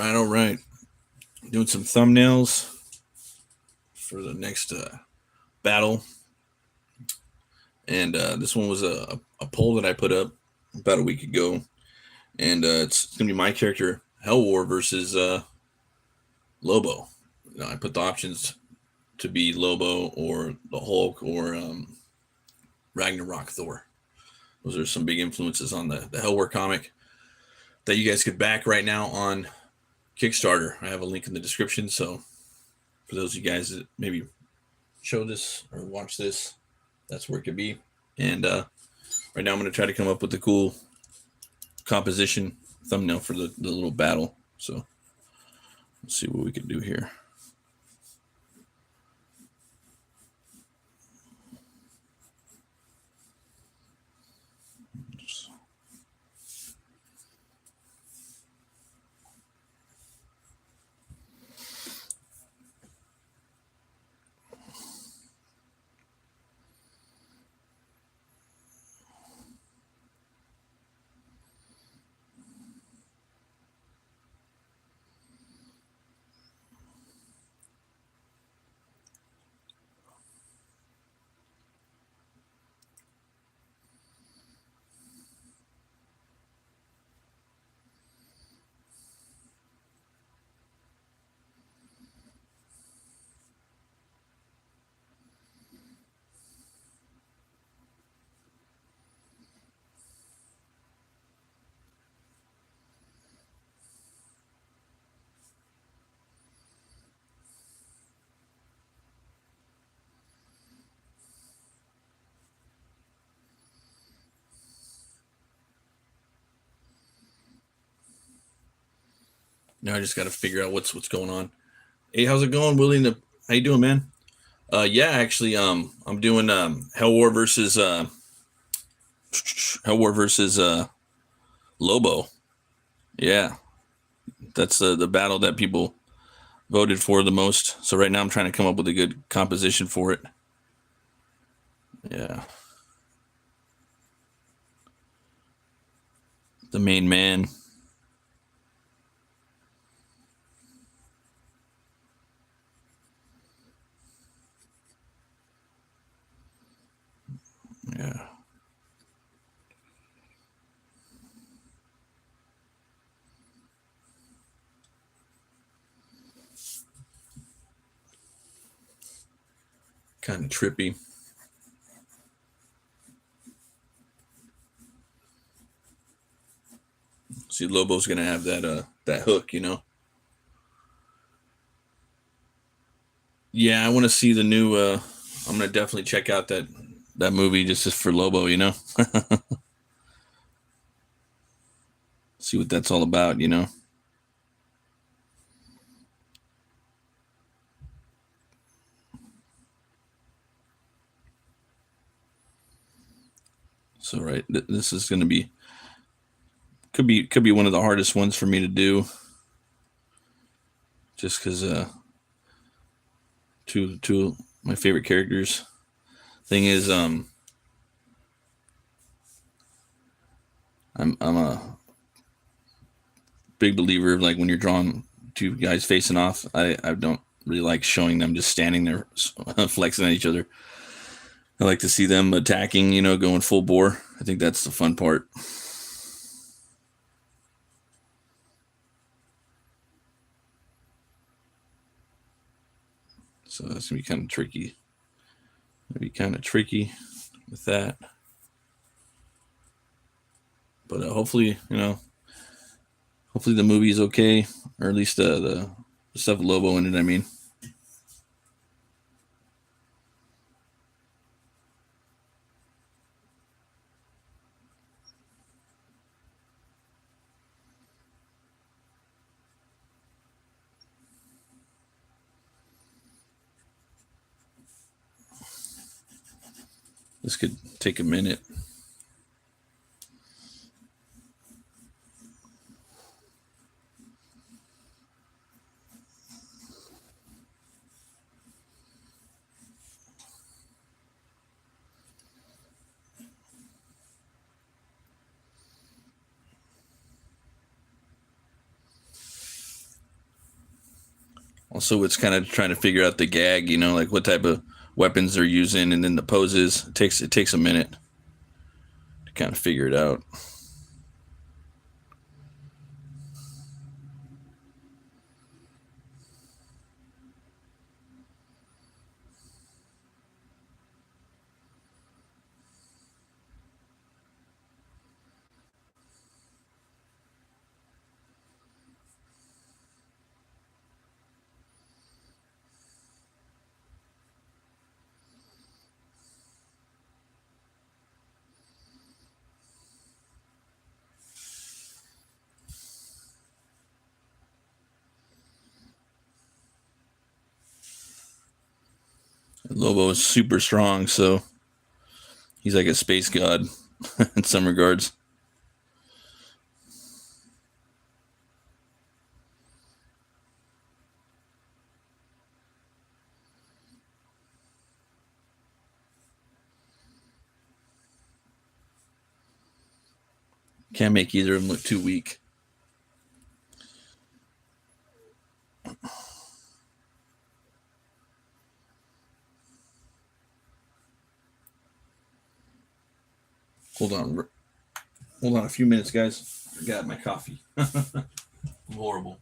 All right. Doing some thumbnails for the next battle. And this one was a poll that I put up about a week ago. And it's going to be my character, HELWÄR, versus LOBO. I put the options to be LOBO or the Hulk or Ragnarok Thor. Those are some big influences on the HELWÄR comic that you guys could back right now on Kickstarter. I have a link in the description. So for those of you guys that maybe show this or watch this, that's where it could be. And right now I'm going to try to come up with a cool composition thumbnail for the little battle. So let's see what we can do here. Now I just got to figure out what's going on. Hey, how's it going, Willie? How you doing, man? Yeah, actually, I'm doing HELWÄR versus LOBO. Yeah, that's the battle that people voted for the most. So right now I'm trying to come up with a good composition for it. Yeah, the main man. Yeah. Kind of trippy. See, Lobo's gonna have that hook, you know. Yeah, I want to see the new. I'm gonna definitely check out that movie just for Lobo, you know. See what that's all about, you know. So right, this is gonna be could be one of the hardest ones for me to do, just because two of my favorite characters. Thing is, I'm a big believer of, like, when you're drawing two guys facing off, I don't really like showing them just standing there flexing at each other. I like to see them attacking, you know, going full bore. I think that's the fun part. So that's gonna be kind of tricky. With that. But hopefully, you know, hopefully the movie is okay, or at least the stuff with Lobo in it. I mean, this could take a minute. Also, it's kind of trying to figure out the gag, you know, like what type of weapons they're using, and then the poses. It takes a minute to kind of figure it out. Lobo is super strong, so he's like a space god in some regards. Can't make either of them look too weak. Hold on. Hold on a few minutes, guys. I got my coffee. I'm horrible.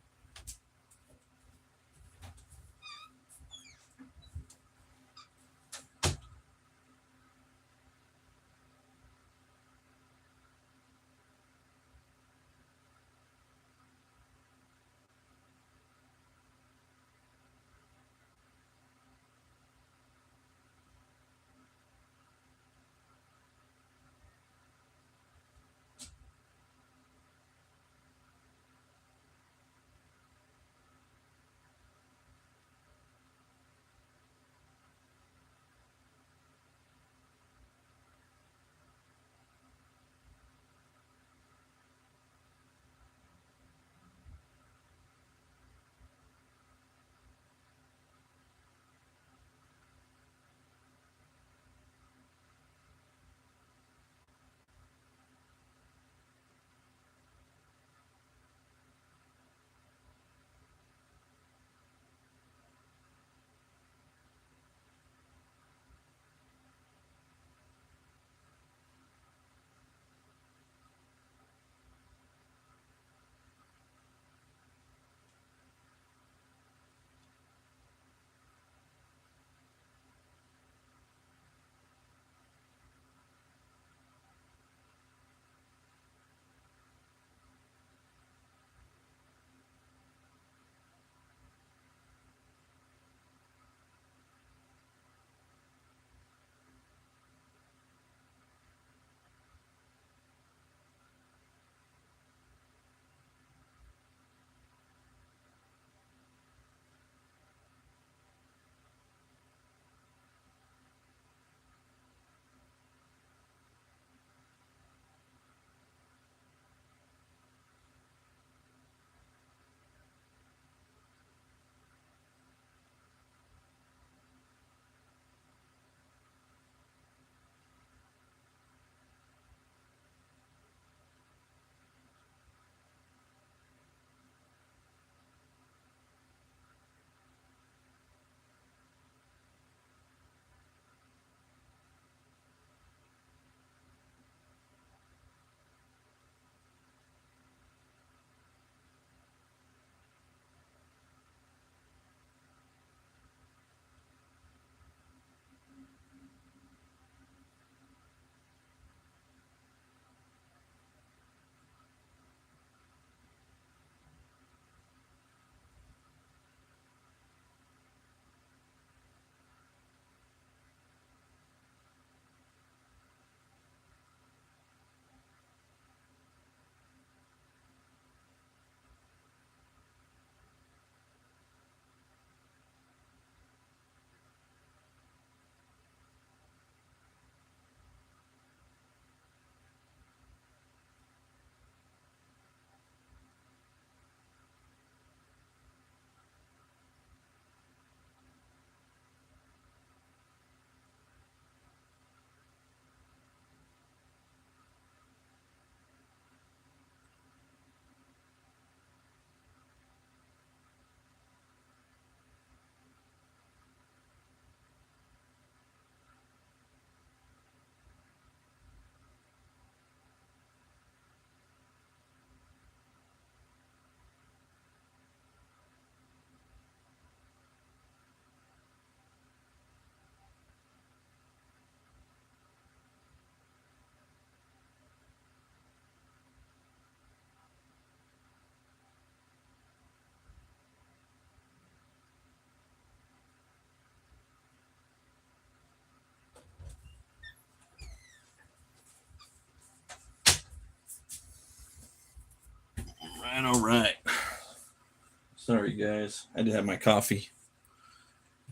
Sorry, guys. I did have my coffee.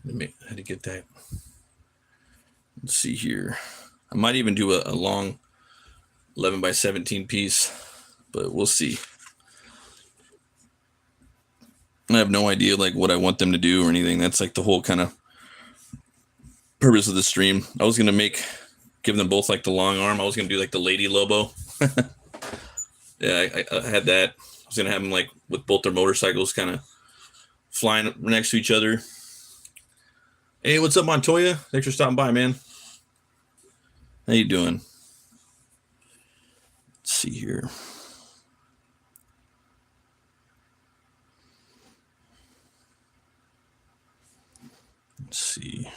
I had to get that. Let's see here. I might even do a long 11 by 17 piece, but we'll see. I have no idea like what I want them to do or anything. That's like the whole kind of purpose of the stream. I was gonna give them both like the long arm. I was gonna do like the lady Lobo. Yeah, I had that. I was gonna have them like with both their motorcycles kind of flying next to each other. Hey, what's up, Montoya? Thanks for stopping by, man. How you doing? Let's see here. Let's see.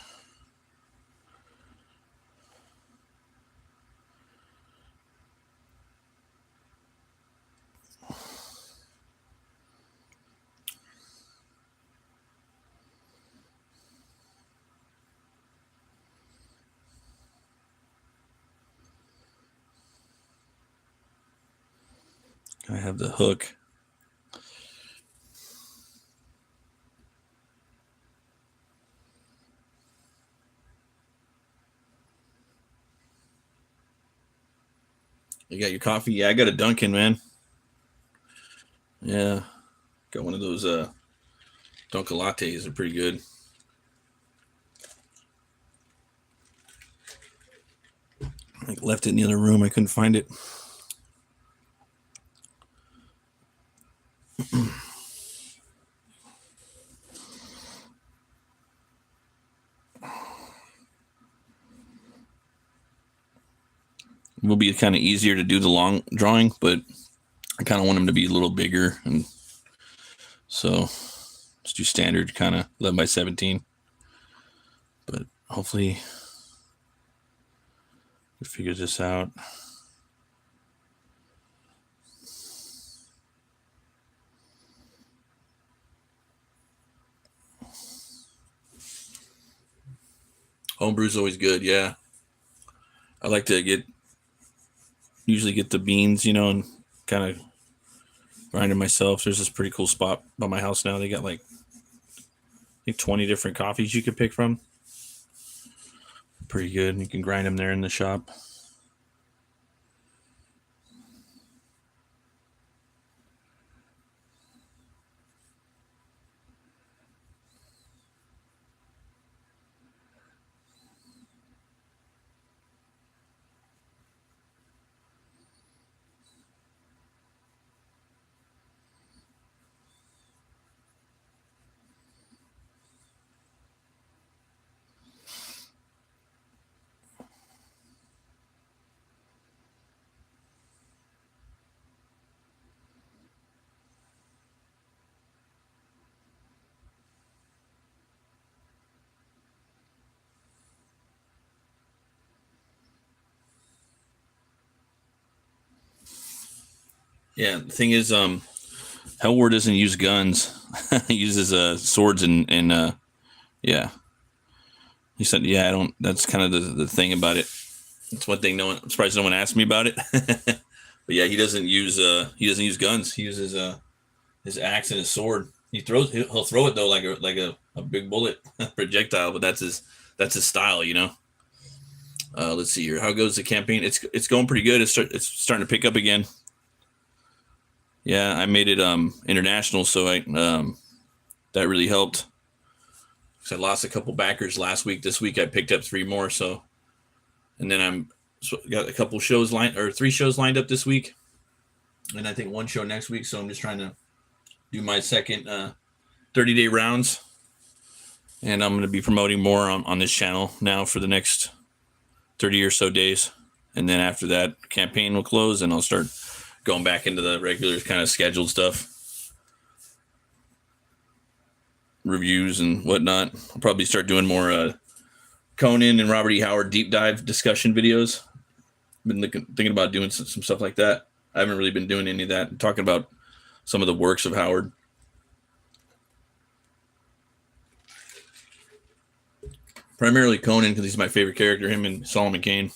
I have the hook. You got your coffee? Yeah, I got a Dunkin', man. Yeah, got one of those Dunkin' lattes. They're pretty good. I left it in the other room. I couldn't find it. It will be kind of easier to do the long drawing, but I kind of want them to be a little bigger, and so let's do standard kind of 11 by 17. But hopefully we figure this out. Homebrew's always good, yeah. I like to usually get the beans, and kind of grind them myself. There's this pretty cool spot by my house now. They got like, I think 20 different coffees you could pick from. Pretty good. You can grind them there in the shop. Yeah, the thing is, HELWÄR doesn't use guns. He uses swords and yeah. He said, yeah, I don't. That's kind of the thing about it. That's one thing. I'm surprised no one asked me about it. But yeah, he doesn't use guns. He uses his axe and his sword. He'll throw it though like a big bullet projectile, but that's his style, Let's see here. How goes the campaign? It's going pretty good. It's starting to pick up again. Yeah, I made it international, so that really helped. Because I lost a couple backers last week. This week I picked up 3 more. So, and then got a couple shows 3 shows lined up this week, and I think 1 show next week. So I'm just trying to do my second 30-day rounds, and I'm going to be promoting more on this channel now for the next 30 or so days, and then after that campaign will close, and I'll start going back into the regular kind of scheduled stuff, reviews and whatnot. I'll probably start doing more Conan and Robert E. Howard deep dive discussion videos. Been thinking about doing some stuff like that. I haven't really been doing any of that. I'm talking about some of the works of Howard. Primarily Conan, because he's my favorite character, him and Solomon Kane.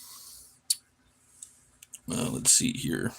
Let's see here.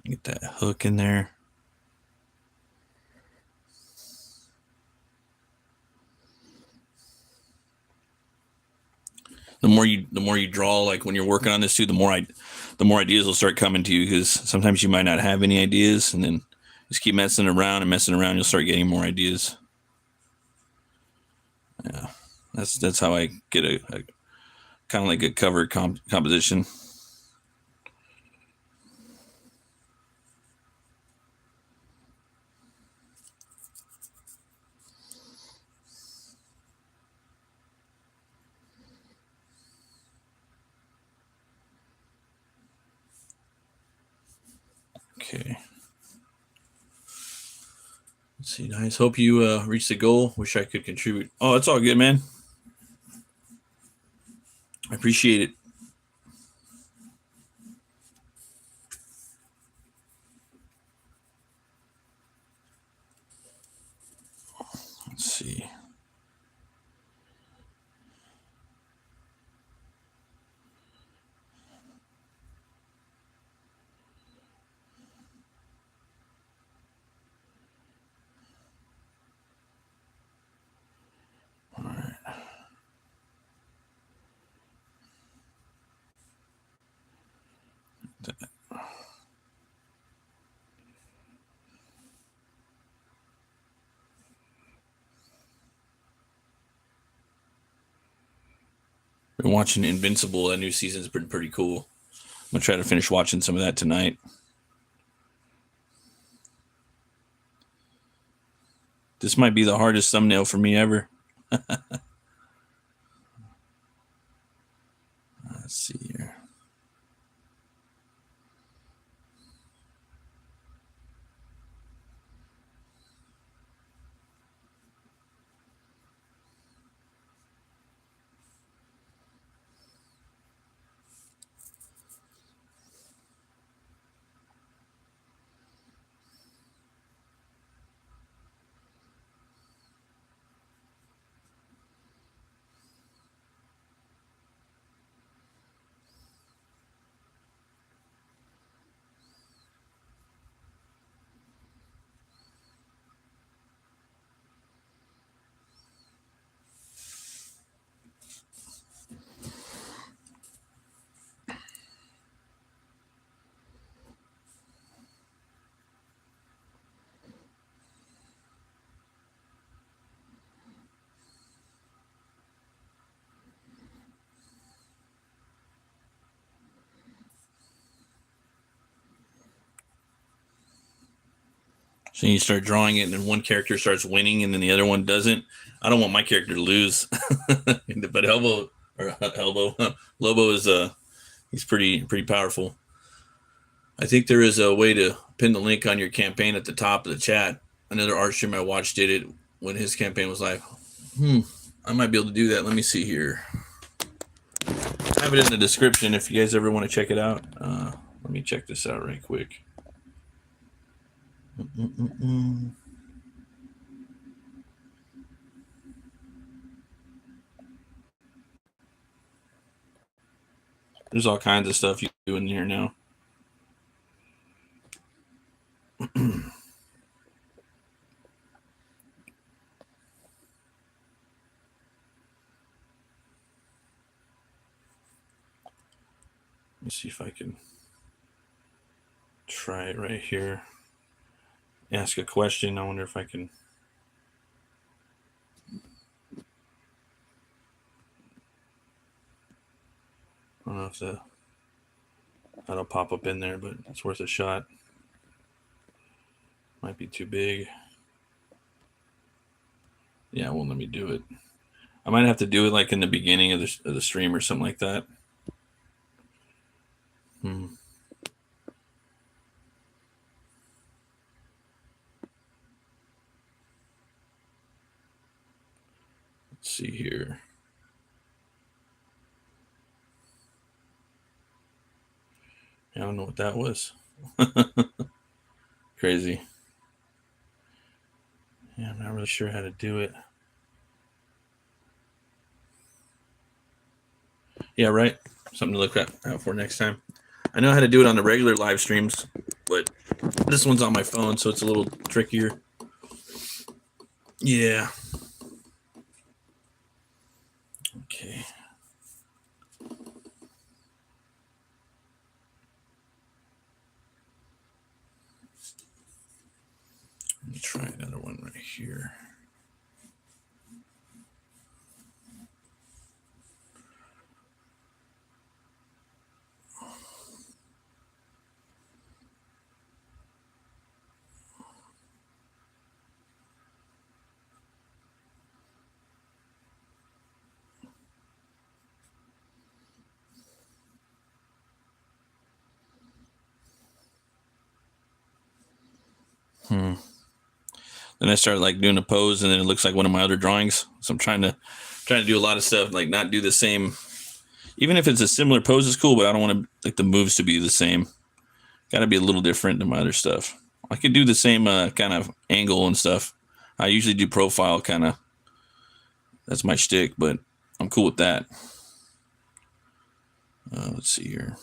Get that hook in there. The more you draw, like when you're working on this too, the more ideas will start coming to you, because sometimes you might not have any ideas, and then just keep messing around, you'll start getting more ideas. Yeah, that's how I get a kind of like a cover composition. Okay. Let's see, guys. Hope you reached the goal. Wish I could contribute. Oh, it's all good, man. I appreciate it. Let's see. All right. Been watching Invincible. That new season's been pretty cool. I'm gonna try to finish watching some of that tonight. This might be the hardest thumbnail for me ever. Let's see here. So you start drawing it, and then one character starts winning, and then the other one doesn't. I don't want my character to lose. But Lobo is he's pretty powerful. I think there is a way to pin the link on your campaign at the top of the chat. Another art stream I watched did it when his campaign was live. I might be able to do that. Let me see here. I have it in the description if you guys ever want to check it out. Let me check this out right quick. There's all kinds of stuff you do in here now. Let me see if I can try it right here. Ask a question. I wonder if I can. I don't know if that'll pop up in there, but it's worth a shot. Might be too big. Yeah, it won't let me do it. I might have to do it like in the beginning of the stream or something like that. Let's see here. I don't know what that was. Crazy. Yeah, I'm not really sure how to do it. Yeah, right. Something to look out for next time. I know how to do it on the regular live streams, but This one's on my phone, so it's a little trickier. Yeah. Okay. Let me try another one right here. Then I started like doing a pose, and then it looks like one of my other drawings. So I'm trying to do a lot of stuff, like not do the same. Even if it's a similar pose, is cool, but I don't want to like the moves to be the same. Got to be a little different than my other stuff. I could do the same kind of angle and stuff. I usually do profile kind of. That's my shtick, but I'm cool with that. Let's see here.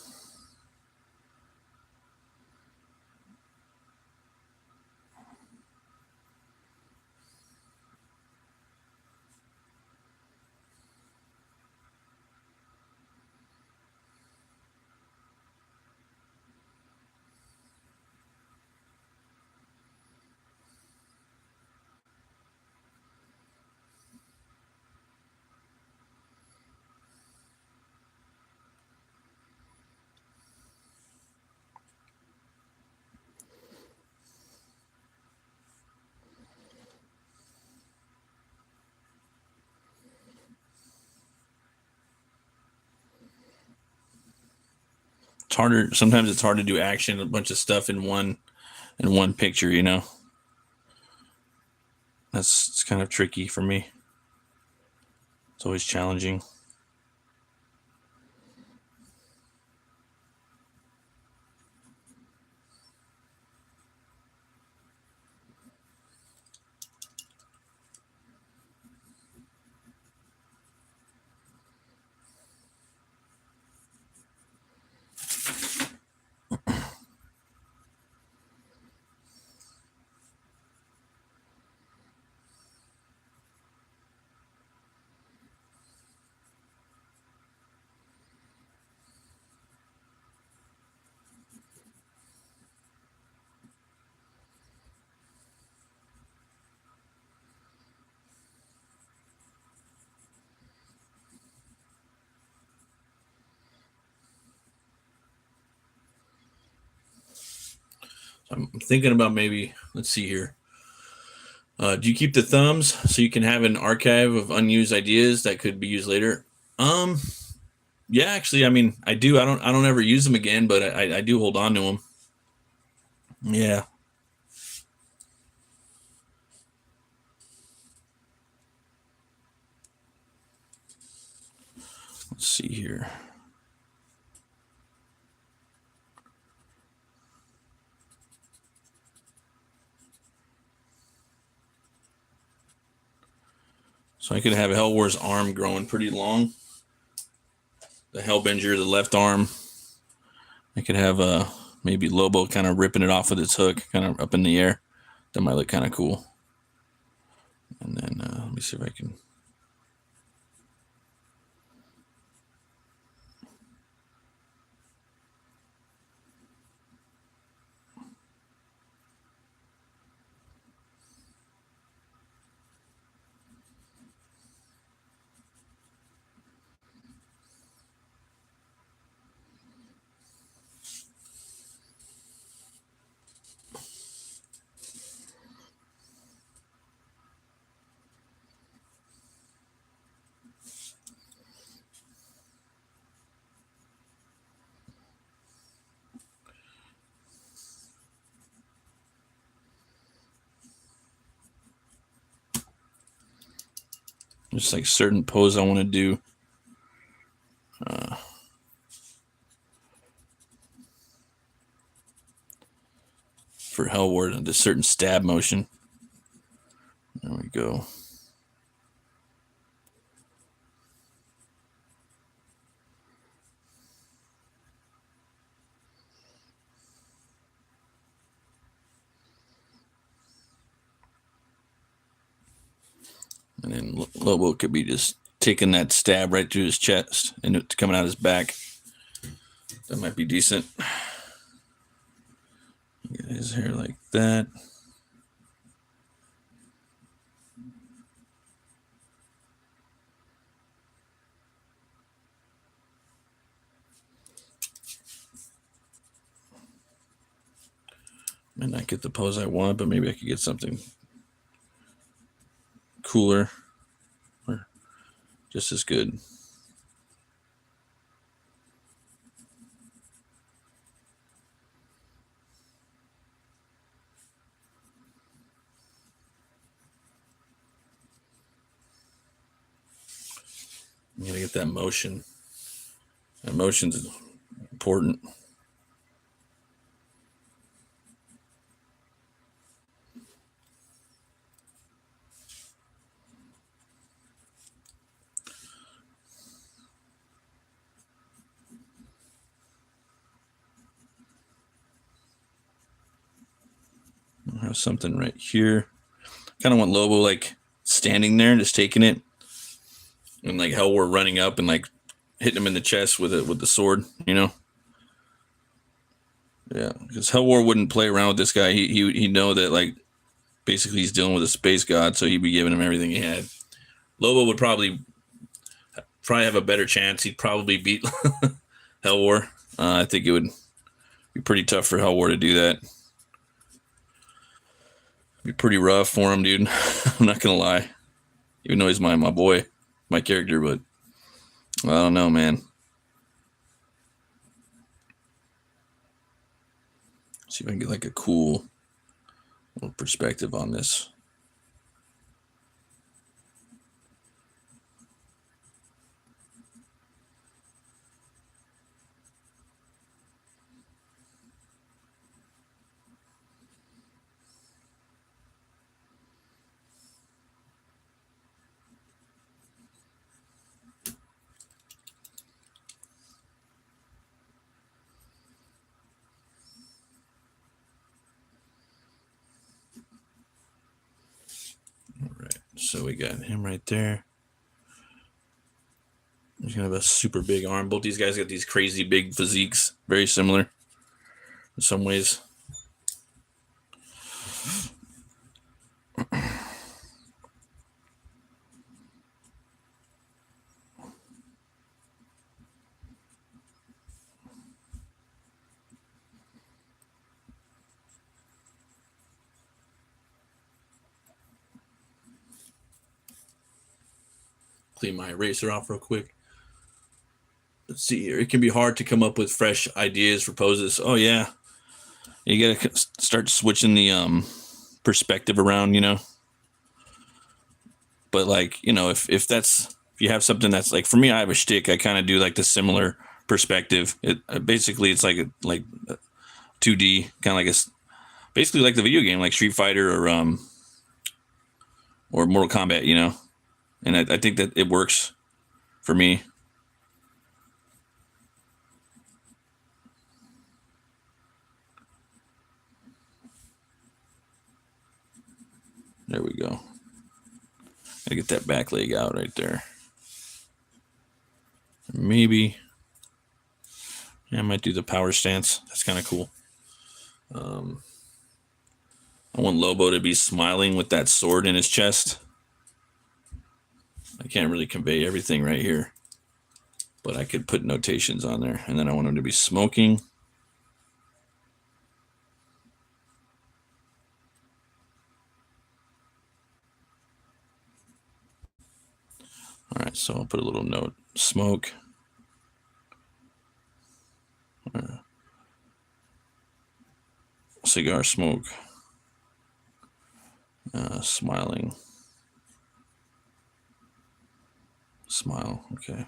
It's harder. Sometimes it's hard to do action, a bunch of stuff in one picture. You know, it's kind of tricky for me. It's always challenging. I'm thinking about maybe, let's see here. Do you keep the thumbs so you can have an archive of unused ideas that could be used later? Um, yeah, actually, I mean, I do. I don't ever use them again, but I do hold on to them. Yeah. Let's see here. So I could have HELWÄR's arm growing pretty long. The Hellbenger, the left arm. I could have maybe Lobo kind of ripping it off with its hook, kind of up in the air. That might look kind of cool. And then let me see if I can. Just like certain pose I want to do. For HELWÄR, and a certain stab motion. There we go. And then Lobo could be just taking that stab right through his chest and it's coming out his back. That might be decent. Get his hair like that. Might not get the pose I want, but maybe I could get something cooler or just as good. I'm gonna get that motion. That motion's important. I'll have something right here. Kind of want Lobo like standing there and just taking it, and like HELWÄR running up and like hitting him in the chest with the sword, you know? Yeah, because HELWÄR wouldn't play around with this guy. He'd know that like basically he's dealing with a space god, so he'd be giving him everything he had. Lobo would probably have a better chance. He'd probably beat HELWÄR. I think it would be pretty tough for HELWÄR to do that. Be pretty rough for him, dude. I'm not gonna lie. Even though he's my boy, my character, but I don't know, man. See if I can get like a cool little perspective on this. All right, so we got him right there. He's gonna have a super big arm. Both these guys got these crazy big physiques, very similar in some ways. Clean my eraser off real quick. Let's see here. It can be hard to come up with fresh ideas for poses. Oh yeah, you gotta start switching the perspective around, you know. But like, you know, if you have something that's like, for me, I have a shtick. I kind of do like the similar perspective. It basically it's like 2D, kind of like basically like the video game, like Street Fighter or Mortal Kombat, you know. And I think that it works for me. There we go. Gotta get that back leg out right there. Maybe I might do the power stance. That's kind of cool. I want Lobo to be smiling with that sword in his chest. I can't really convey everything right here, but I could put notations on there. And then I want him to be smoking. All right, so I'll put a little note: smoke. Cigar smoke. Smiling. Smile. Okay.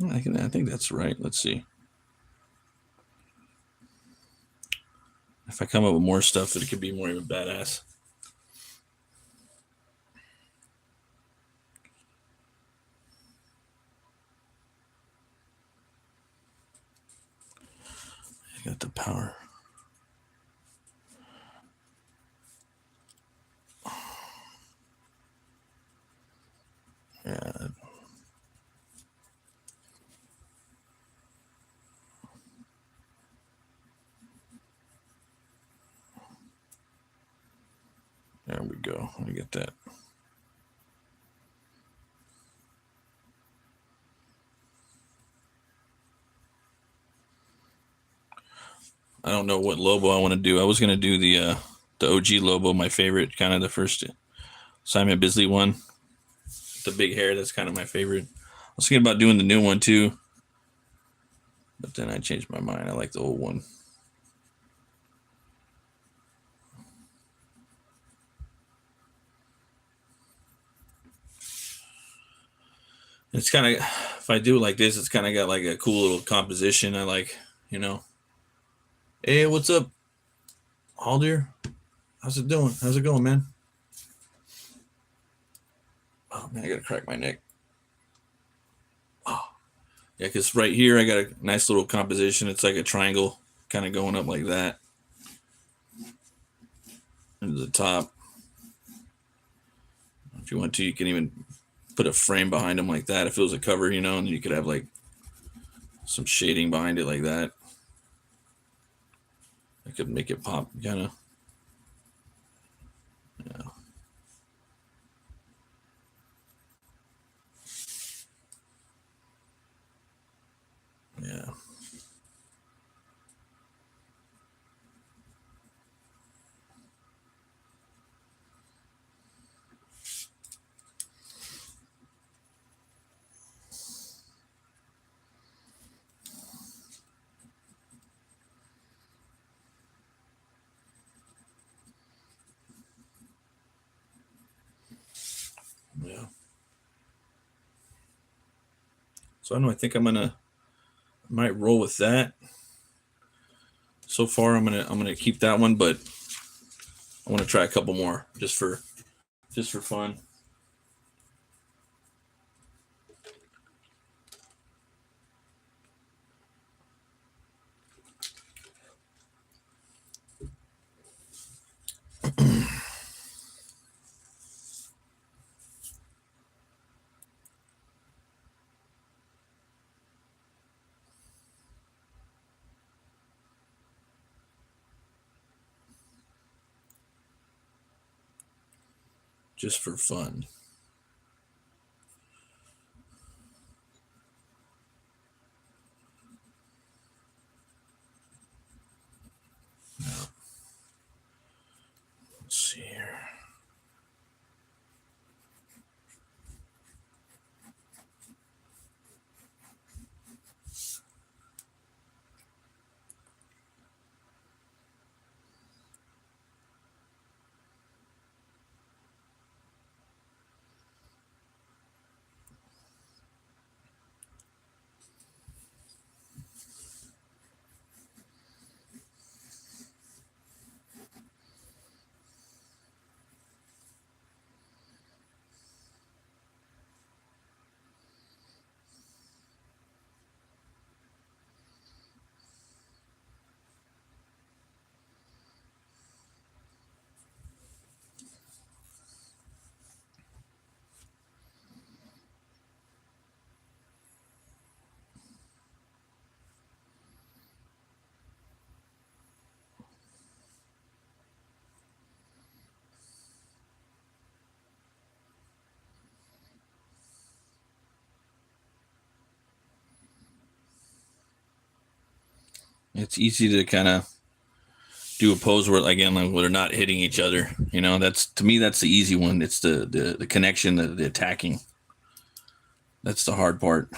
I think that's right. Let's see. If I come up with more stuff, it could be more even badass. got the power. Yeah. There we go. Let me get that. I don't know what Lobo I want to do. I was going to do the OG Lobo, my favorite, kind of the first Simon Bisley one. The big hair, that's kind of my favorite. I was thinking about doing the new one too, but then I changed my mind. I like the old one. It's kind of, if I do it like this, it's kind of got like a cool little composition. I like, you know. Hey, what's up, Aldir? How's it doing? How's it going, man? Oh man, I gotta crack my neck. Oh, yeah, because right here I got a nice little composition. It's like a triangle, kind of going up like that into the top. If you want to, you can even put a frame behind them like that if it was a cover, you know, and you could have like some shading behind it like that. I could make it pop, kind of. Yeah. Yeah. Yeah. So I don't know. I think might roll with that. So far, I'm gonna keep that one, but I want to try a couple more just for fun. Just for fun. Now, let's see here. It's easy to kind of do a pose where, again, like where they're not hitting each other. You know, that's, to me, that's the easy one. It's the connection, the attacking. That's the hard part.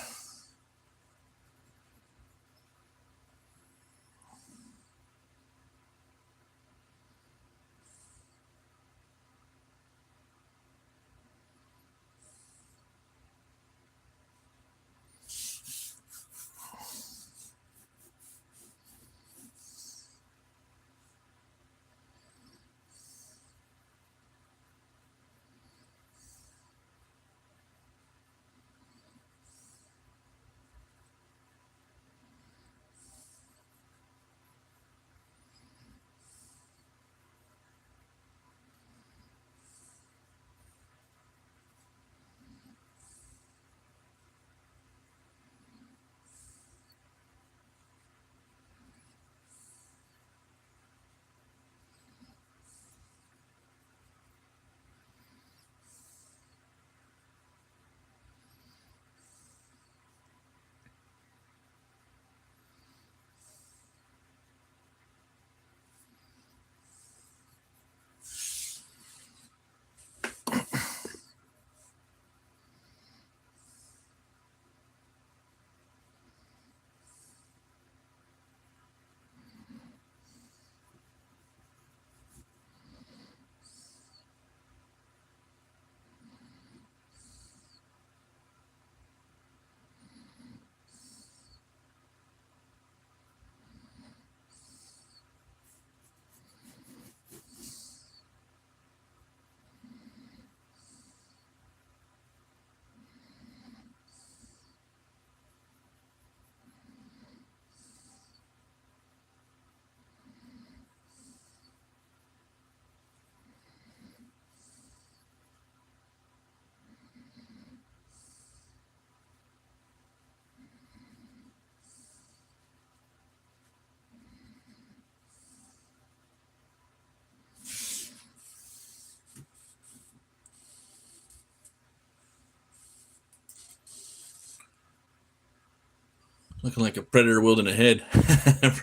Looking like a predator wielding a head,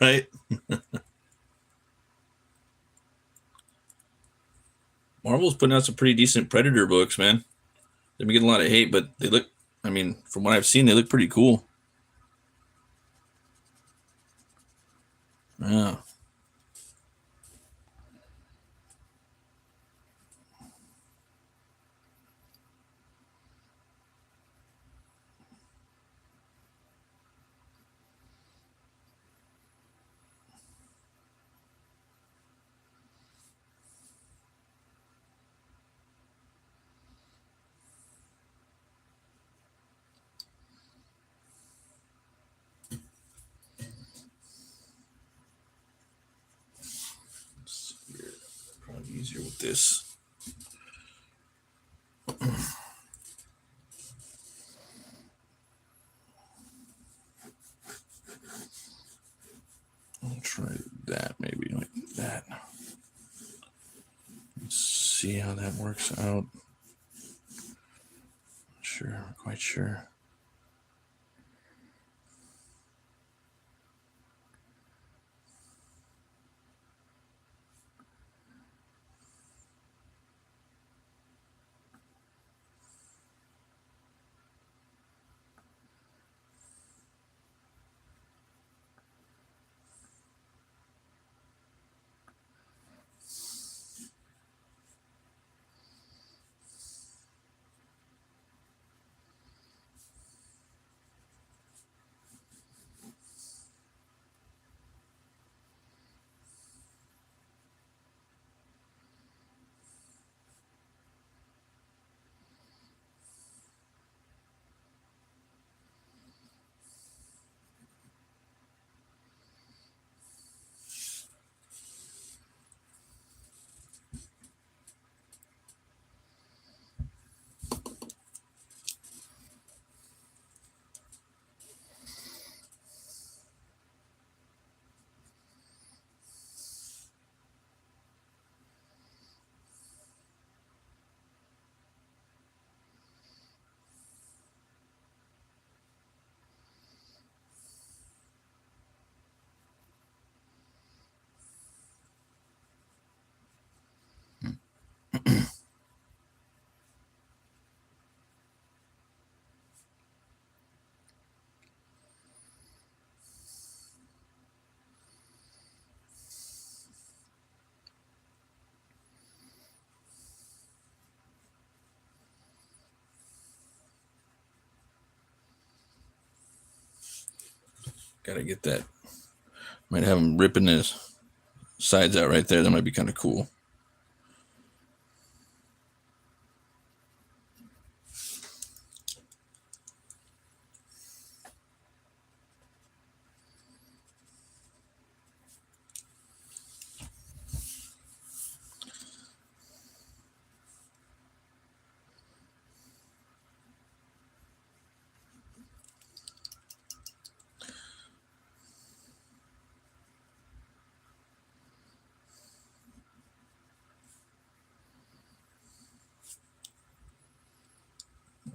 right? Marvel's putting out some pretty decent Predator books, man. They've been getting a lot of hate, but they look, I mean, from what I've seen, they look pretty cool. Yeah. Probably easier with this. I'll try that maybe like that. Let's see how that works out. Sure, quite sure. Gotta get that. Might have him ripping his sides out right there. That might be kind of cool.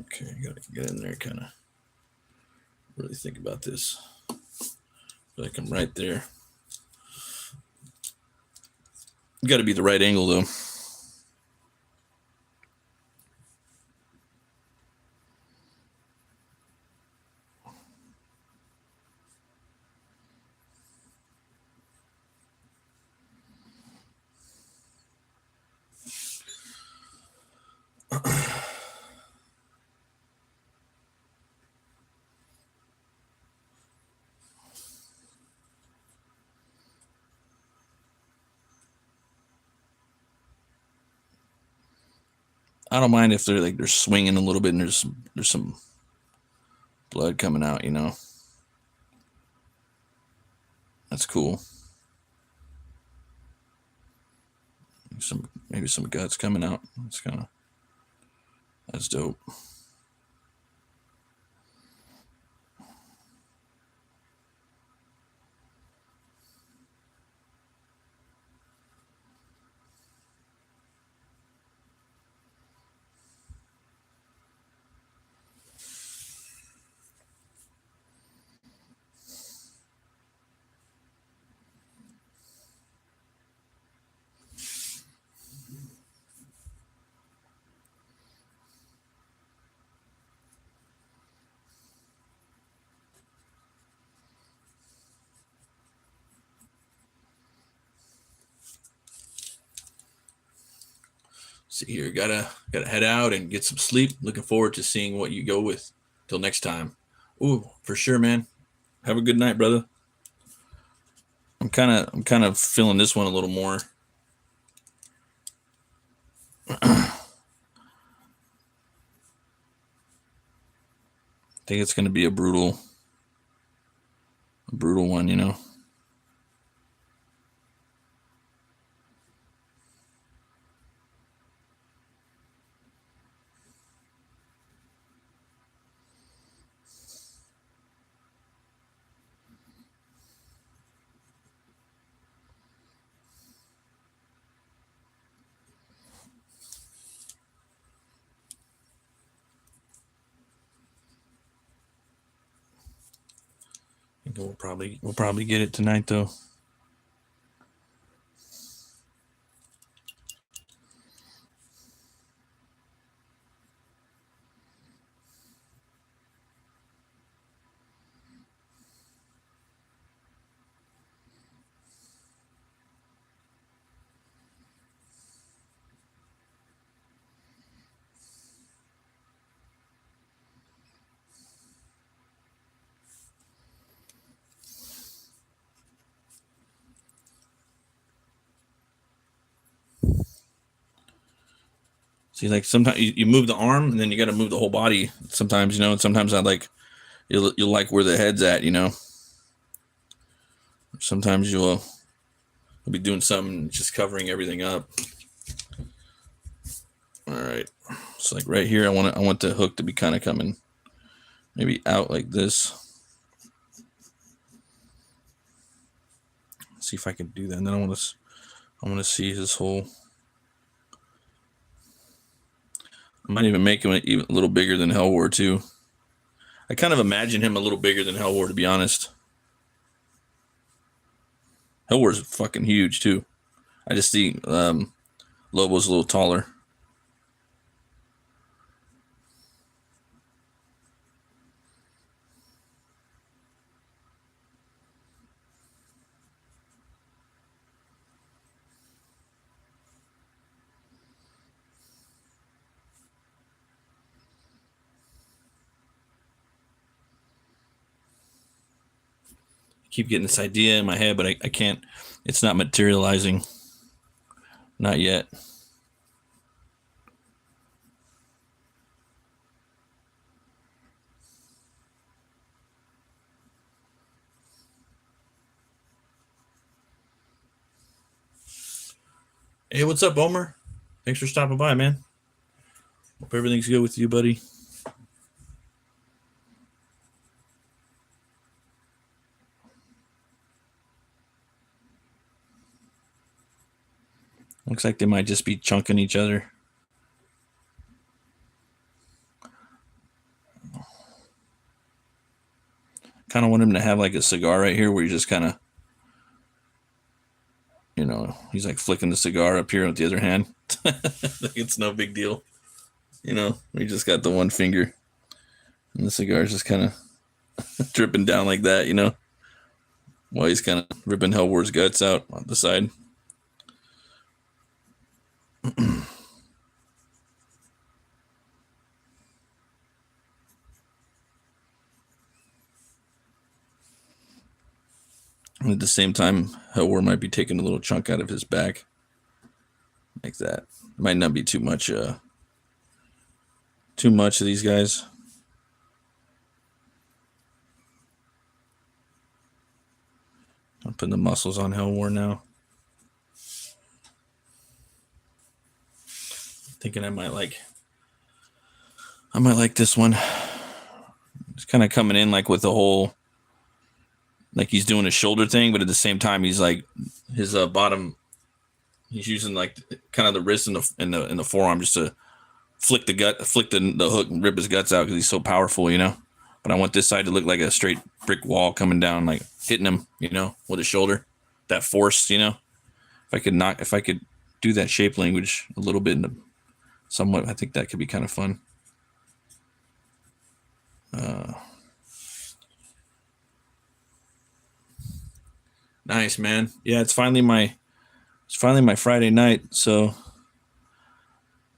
Okay, gotta get in there, kind of really think about this. Feel like I'm right there. Got to be the right angle though. I don't mind if they're swinging a little bit and there's some blood coming out. You know, that's cool. Maybe some guts coming out. That's dope. see here. Gotta head out and get some sleep. Looking forward to seeing what you go with. Till next time. Ooh, for sure, man. Have a good night, brother. I'm kind of feeling this one a little more. I think it's going to be a brutal one, you know. I think we'll probably get it tonight though. See, like sometimes you move the arm and then you got to move the whole body. Sometimes, you know, and sometimes I like you'll like where the head's at, you know. Sometimes you'll be doing something just covering everything up. All right, so like right here, I want the hook to be kind of coming maybe out like this. See if I can do that. And then I want to see his whole. I might even make him even a little bigger than HELWÄR too. I kind of imagine him a little bigger than HELWÄR, to be honest. HELWÄR's fucking huge too. I just see Lobo's a little taller. Keep getting this idea in my head, but I can't. It's not materializing. Not yet. Hey, what's up, Omer? Thanks for stopping by, man. Hope everything's good with you, buddy. Looks like they might just be chunking each other. Kind of want him to have like a cigar right here where you just kind of, you know, he's like flicking the cigar up here with the other hand. It's no big deal. You know, he just got the one finger and the cigar's just kind of dripping down like that, you know, while he's kind of ripping HELWÄR's guts out on the side. And at the same time, HELWÄR might be taking a little chunk out of his back. Like that. Might not be too much of these guys. I'm putting the muscles on HELWÄR now. Thinking I might like this one. It's kind of coming in like with the whole, like he's doing a shoulder thing, but at the same time he's like his bottom. He's using like kind of the wrist and the forearm just to flick the hook and rip his guts out because he's so powerful, you know. But I want this side to look like a straight brick wall coming down, like hitting him, you know, with his shoulder. That force, you know. If I could do that shape language a little bit, somewhat, I think that could be kind of fun. Nice, man. Yeah, it's finally my Friday night, so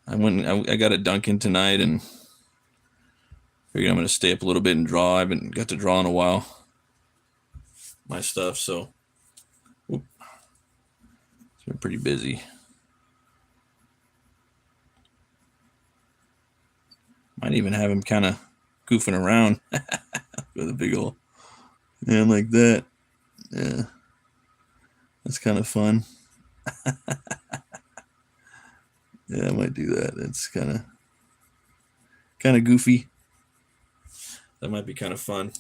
I got a Dunkin' tonight and figured I'm going to stay up a little bit and draw. I haven't got to draw in a while. My stuff, so it's been pretty busy. Might even have him kind of goofing around with a big old hand like that. Yeah, that's kind of fun. Yeah, I might do that. It's kind of goofy. That might be kind of fun.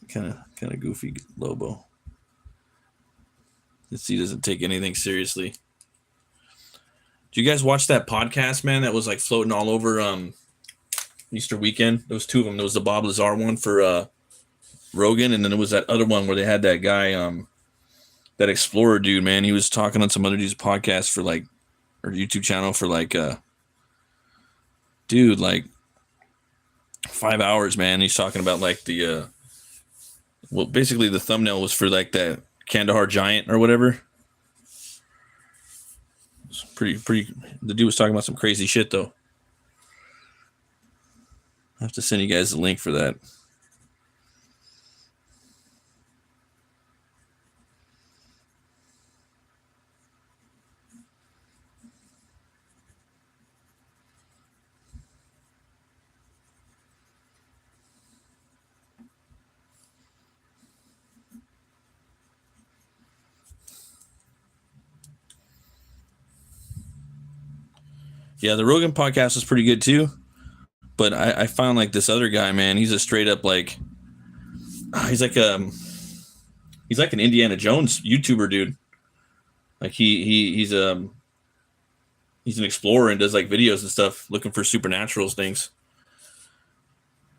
kind of goofy Lobo. He doesn't take anything seriously. Do you guys watch that podcast, man? That was like floating all over Easter weekend. There was two of them. There was the Bob Lazar one for Rogan, and then there was that other one where they had that guy, that explorer dude, man. He was talking on some other dude's podcast for like, or YouTube channel for like, dude, like 5 hours, man. He's talking about like the, well, basically the thumbnail was for like that Kandahar giant or whatever. It's pretty. The dude was talking about some crazy shit though. I have to send you guys the link for that. Yeah, the Rogan podcast was pretty good too. But I found like this other guy, man, he's a straight up like, he's like an Indiana Jones YouTuber dude. Like he's an explorer and does like videos and stuff looking for supernatural things.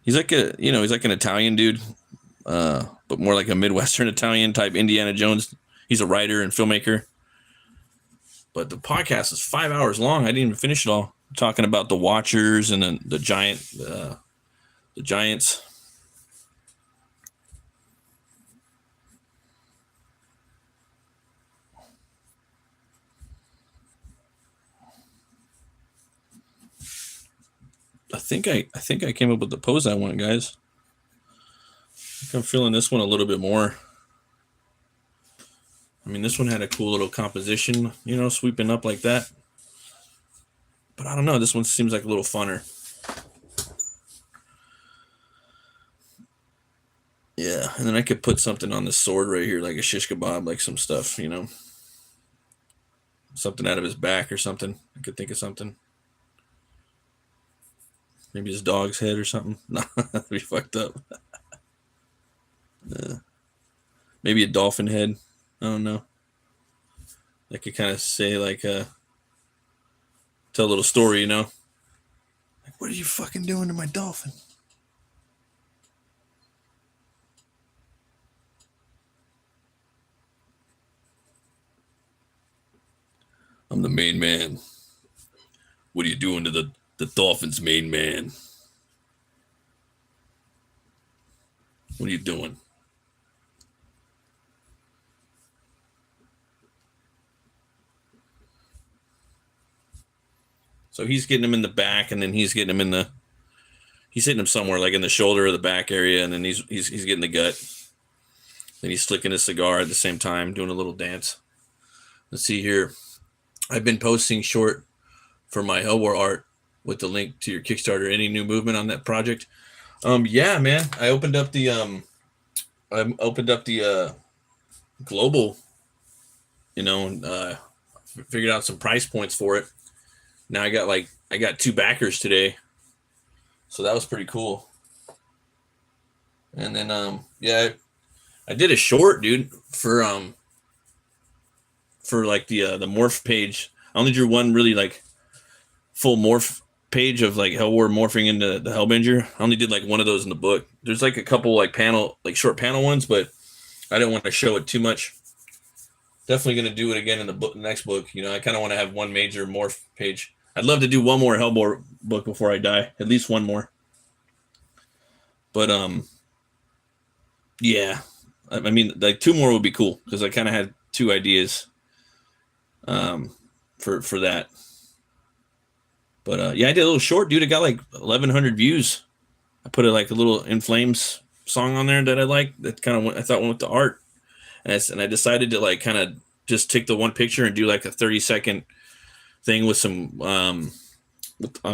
He's like he's like an Italian dude, but more like a Midwestern Italian type Indiana Jones. He's a writer and filmmaker. But the podcast is 5 hours long. I didn't even finish it all. Talking about the Watchers and then the Giants. I think I came up with the pose I want, guys. I think I'm feeling this one a little bit more. I mean, this one had a cool little composition, sweeping up like that. But I don't know. This one seems like a little funner. Yeah, and then I could put something on the sword right here, like a shish kebab, like some stuff, something out of his back or something. I could think of something. Maybe his dog's head or something. No, that'd be fucked up. Maybe a dolphin head. I don't know. I could kind of say like, tell a little story, Like, what are you fucking doing to my dolphin? I'm the main man. What are you doing to the dolphin's main man? What are you doing? So he's getting him in the back, and then he's getting him he's hitting him somewhere like in the shoulder or the back area, and then he's getting the gut. Then he's flicking his cigar at the same time, doing a little dance. Let's see here. I've been posting short for my HELWÄR art with the link to your Kickstarter. Any new movement on that project? Yeah, man. I opened up the global, and figured out some price points for it. Now I got 2 backers today, so that was pretty cool. And then I did a short, dude, for like the morph page. I only drew one really like full morph page of like HELWÄR morphing into the Hellbinger. I only did like one of those in the book. There's like a couple like short panel ones, but I didn't want to show it too much. Definitely going to do it again in the next book. I kind of want to have one major morph page. I'd love to do one more HELWÄR book before I die. At least one more. But yeah. I mean, like 2 more would be cool because I kind of had 2 ideas for that. But yeah, I did a little short, dude. It got like 1,100 views. I put a little In Flames song on there that I liked. That kind of I thought went with the art, and I decided to like kind of just take the one picture and do like a 30-second thing with some on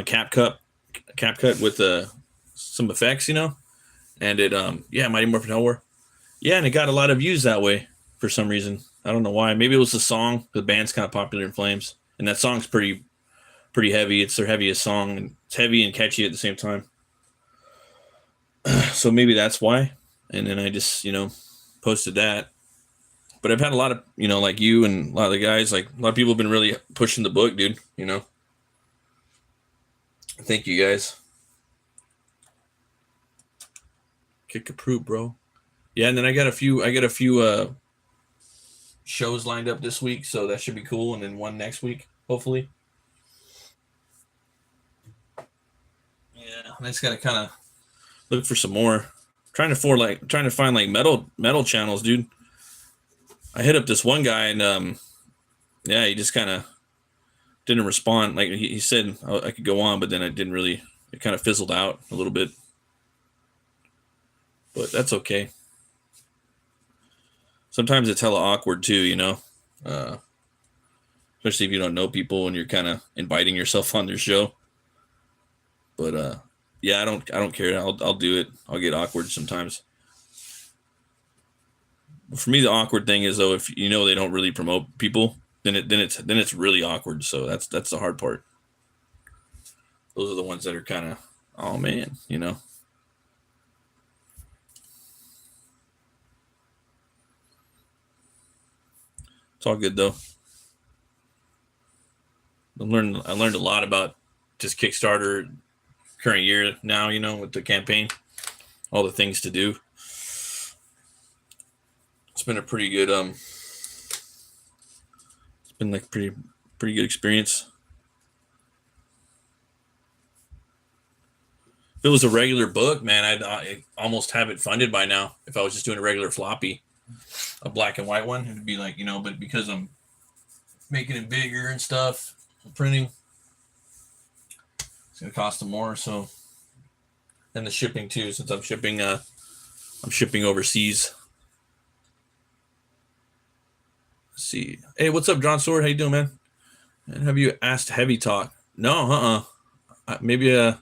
CapCut with some effects, and it yeah, Mighty Morphin Hellware. Yeah, and it got a lot of views that way for some reason. I don't know why. Maybe it was the song. The band's kind of popular in Flames, and that song's pretty heavy. It's their heaviest song, and it's heavy and catchy at the same time. So maybe that's why. And then I just posted that. But I've had a lot of like you and a lot of the guys, like a lot of people have been really pushing the book, dude. Thank you guys. Kick approved, bro. Yeah, and then I got a few shows lined up this week, so that should be cool, and then one next week, hopefully. Yeah, I just gotta kind of look for some more. Trying to find like metal channels, dude. I hit up this one guy, and yeah, he just kind of didn't respond. Like he said I could go on, but then it didn't really. It kind of fizzled out a little bit, but that's okay. Sometimes it's hella awkward too, especially if you don't know people and you're kind of inviting yourself on their show. But yeah, I don't care. I'll do it. I'll get awkward sometimes. But for me, the awkward thing is though, if they don't really promote people, then it's really awkward. So that's the hard part. Those are the ones that are kind of, oh man, It's all good though. I learned a lot about just Kickstarter current year now, with the campaign, all the things to do. It's been a pretty good it's been like pretty good experience. If it was a regular book, man, I'd almost have it funded by now. If I was just doing a regular floppy, a black and white one, it'd be like, but because I'm making it bigger and stuff, printing, it's gonna cost them more. So, and the shipping too, since I'm shipping overseas. Let's see. Hey, what's up, John Sword? How you doing, man? And have you asked Heavy Talk? No, maybe is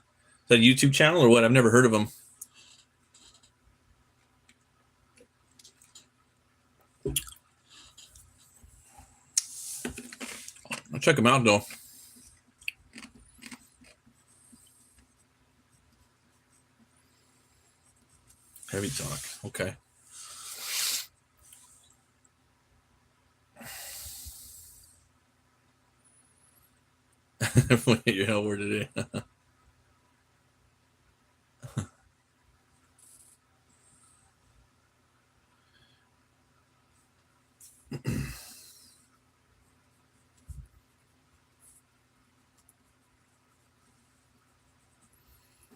that a YouTube channel or what? I've never heard of them. I'll check them out though. Heavy Talk. Okay. Your HELWÄR today.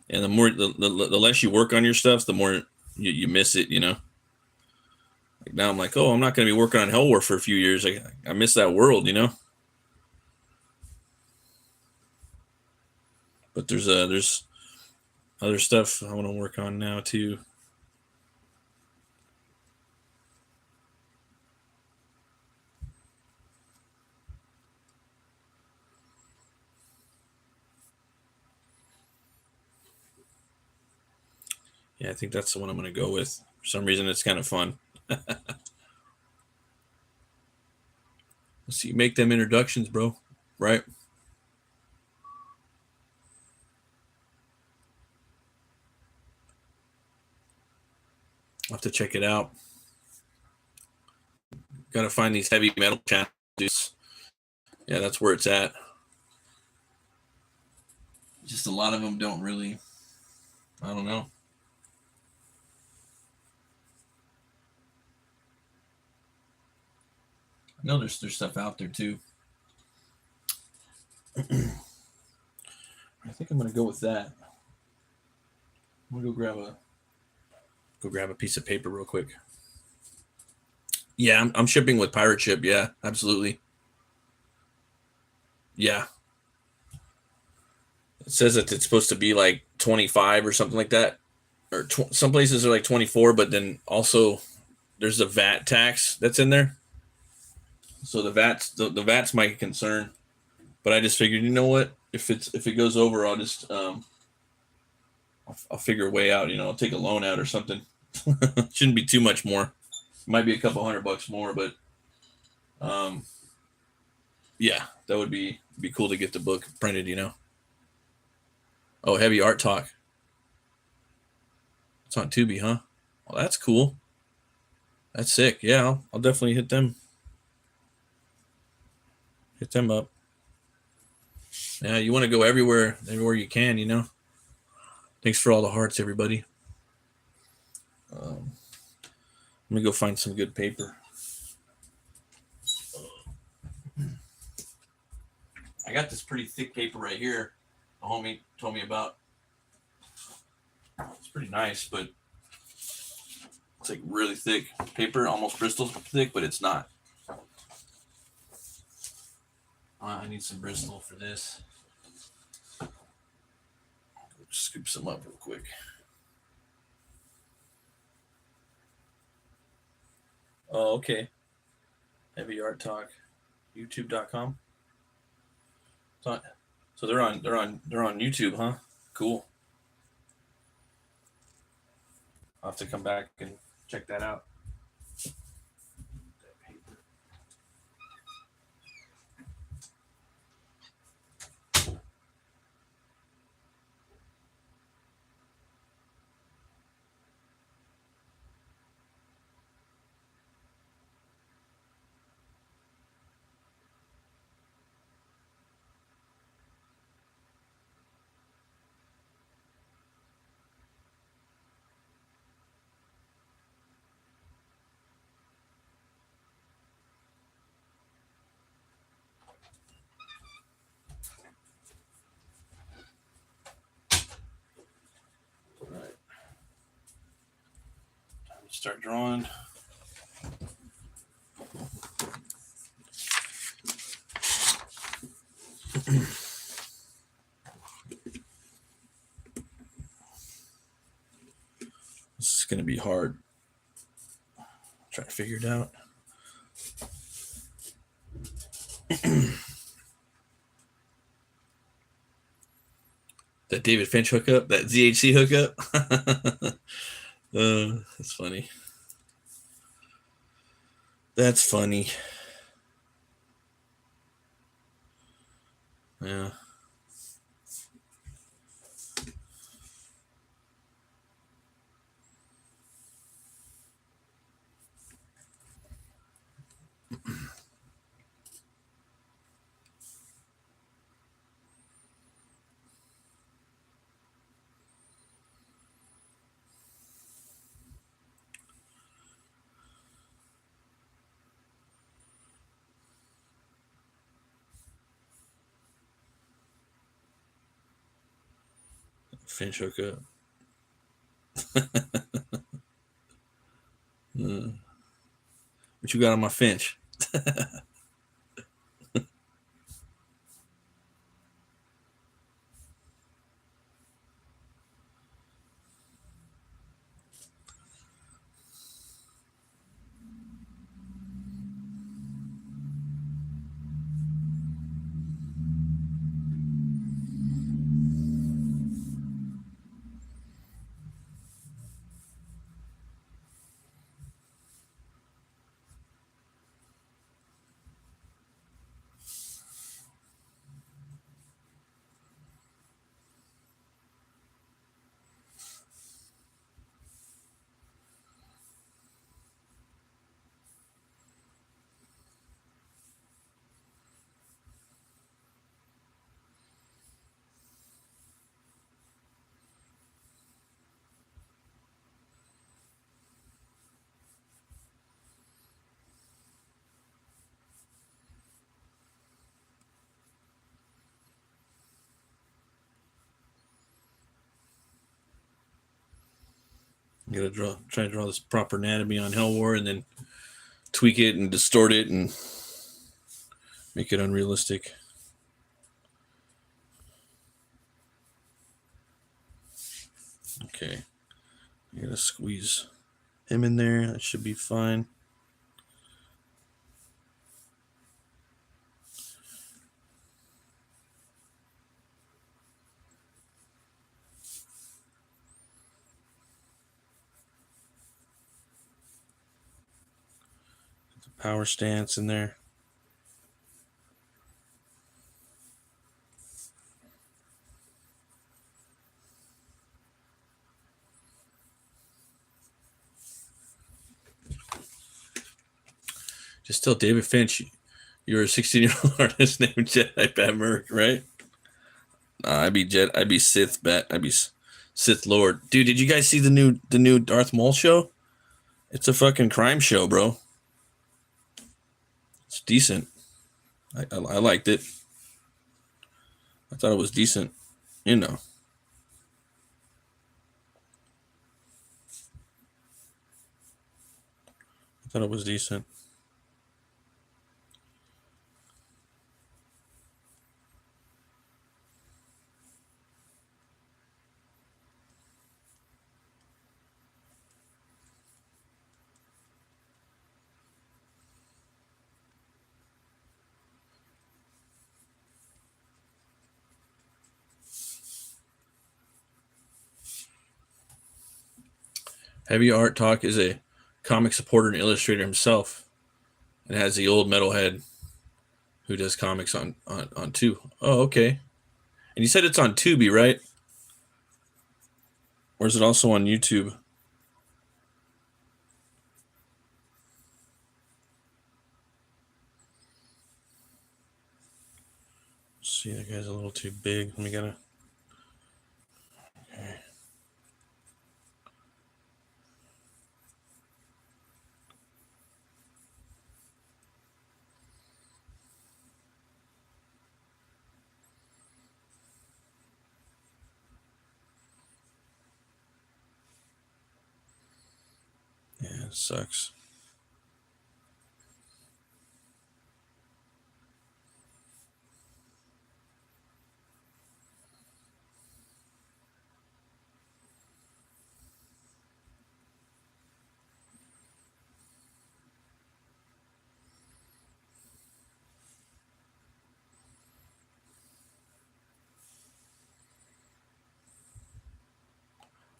And the more the less you work on your stuff, the more you miss it, Like now I'm like, oh, I'm not going to be working on HELWÄR for a few years. I miss that world, But there's other stuff I want to work on now too. Yeah, I think that's the one I'm going to go with. For some reason, it's kind of fun. Let's see, make them introductions, bro. Right? I'll have to check it out. Got to find these heavy metal channels. Yeah, that's where it's at. Just a lot of them don't really, I don't know. I know there's stuff out there too. I think I'm gonna go with that. I'm gonna go grab a piece of paper real quick. Yeah, I'm shipping with Pirate Ship. Yeah, absolutely. Yeah. It says that it's supposed to be like 25 or something like that. Or some places are like 24, but then also there's the VAT tax that's in there. So the VAT's my concern. But I just figured, you know what? If it goes over, I'll just I'll figure a way out. You know, I'll take a loan out or something. Shouldn't be too much more. Might be a couple $100 more, but um, yeah, that would be cool to get the book printed. You know. Oh, Heavy Art Talk. It's on Tubi, huh? Well, that's cool. That's sick. Yeah, I'll definitely hit them. Hit them up. Yeah, you want to go everywhere you can. You know. Thanks for all the hearts, everybody. Let me go find some good paper. I got this pretty thick paper right here. The homie told me about. It's pretty nice, but it's like really thick paper, almost Bristol thick, but it's not. I need some Bristol for this. Scoop some up real quick. Oh, okay. Heavy Art Talk, YouTube.com. So they're on YouTube, huh? Cool. I'll have to come back and check that out. All right. Time to start drawing. This is going to be hard. Try to figure it out. That David Finch hookup, that ZHC hookup. That's funny. That's funny. Yeah. Finch hookup. What you got on my Finch? You gotta try to draw this proper anatomy on HELWÄR and then tweak it and distort it and make it unrealistic. Okay. I'm going to squeeze him in there. That should be fine. Get the power stance in there. Just tell David Finch you're a 16-year-old artist named Jedi BATT MURK, right? I'd be Sith Bat. I'd be Sith Lord. Dude, did you guys see the new Darth Maul show? It's a fucking crime show, bro. It's decent. I liked it. I thought it was decent. You know. I thought it was decent. Heavy Art Talk is a comic supporter and illustrator himself, and has the old metalhead who does comics on two. Oh, okay. And you said it's on Tubi, right? Or is it also on YouTube? Let's see, that guy's a little too big. Let me get a. Okay. Yeah, it sucks.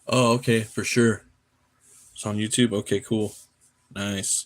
Oh, okay, for sure. It's on YouTube. Okay, cool. Nice.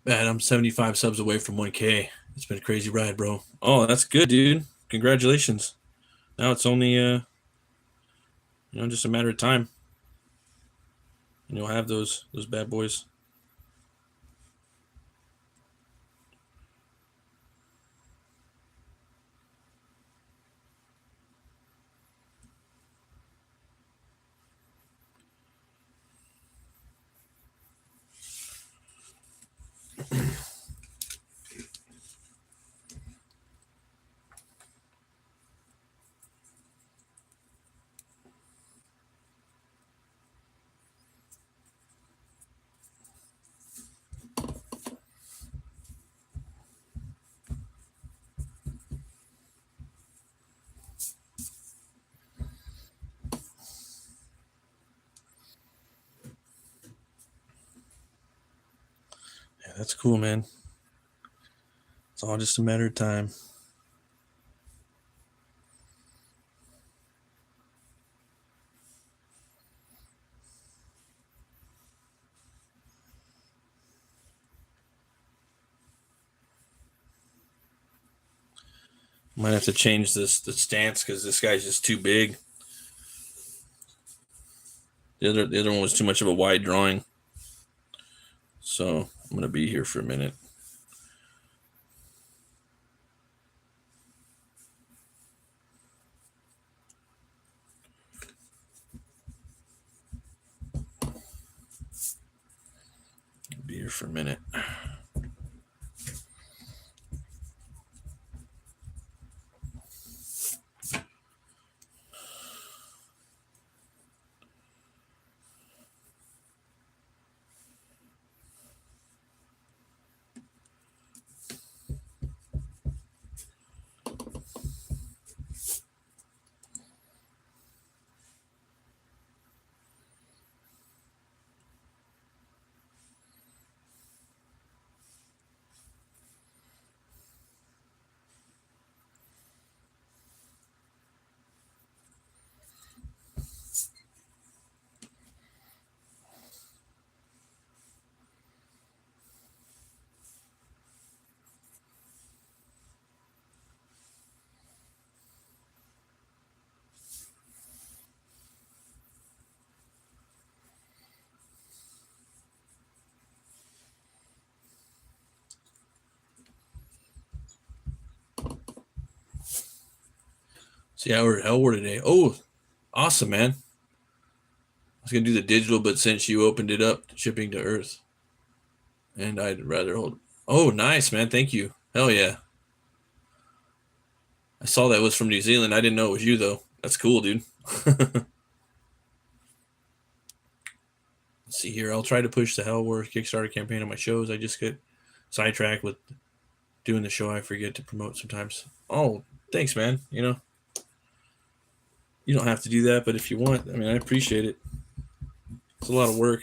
Man, I'm 75 subs away from 1K. It's been a crazy ride, bro. Oh, that's good, dude. Congratulations. Now it's only just a matter of time. And you'll have those bad boys. Yeah, that's cool, man. It's all just a matter of time. Might have to change the stance because this guy's just too big. The other one was too much of a wide drawing. So I'm gonna be here for a minute. Be here for a minute. See how we're HELWÄR today. Oh, awesome, man. I was gonna do the digital, but since you opened it up, shipping to Earth, and I'd rather hold. Oh, nice, man. Thank you. Hell yeah. I saw that was from New Zealand. I didn't know it was you though. That's cool, dude. Let's see here. I'll try to push the HELWÄR Kickstarter campaign on my shows. I just get sidetracked with doing the show. I forget to promote sometimes. Oh, thanks, man. You know, you don't have to do that, but if you want, I mean, I appreciate it. It's a lot of work.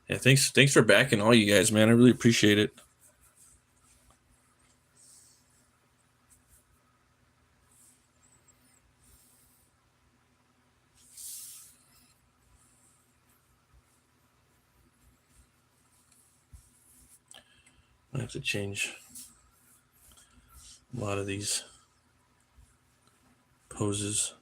Yeah, thanks for backing all you guys, man. I really appreciate it. I have to change a lot of these poses.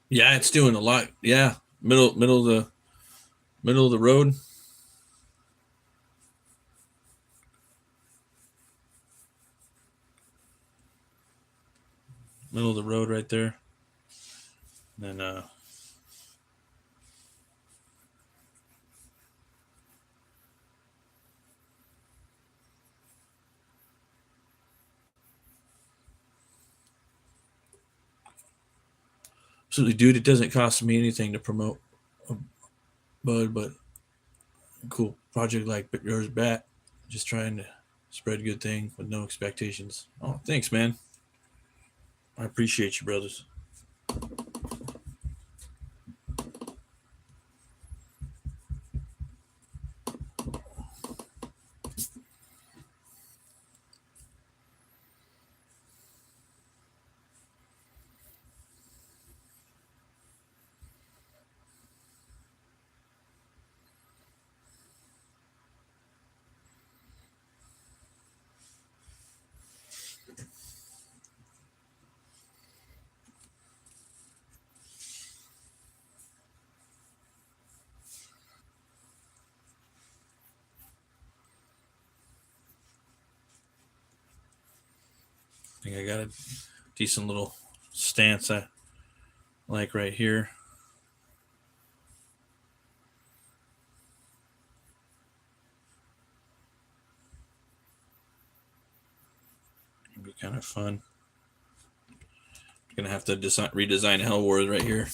Yeah, it's doing a lot. Yeah, middle of the road. Middle of the road right there. And then absolutely, dude, it doesn't cost me anything to promote a bud, but cool project like yours, Bat. Just trying to spread good thing with no expectations. Oh, thanks, man. I appreciate you, brothers. I think I got a decent little stance I like right here. It'd be kind of fun. Gonna have to redesign HELWÄR right here.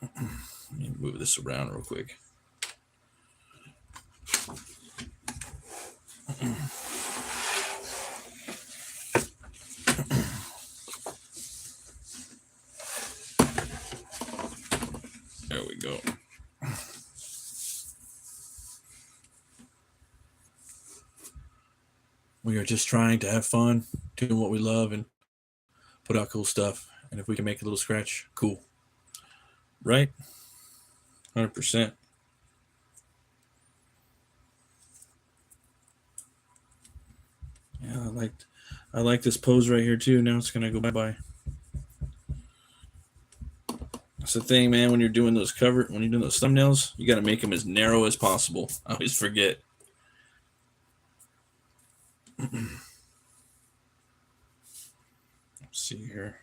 Let me move this around real quick. There we go. We are just trying to have fun, doing what we love, and put out cool stuff. And if we can make a little scratch, cool. Right? 100%. Yeah, I like this pose right here too. Now it's gonna go bye-bye. That's the thing, man. When you're doing those thumbnails, you got to make them as narrow as possible. I always forget. Let's see here.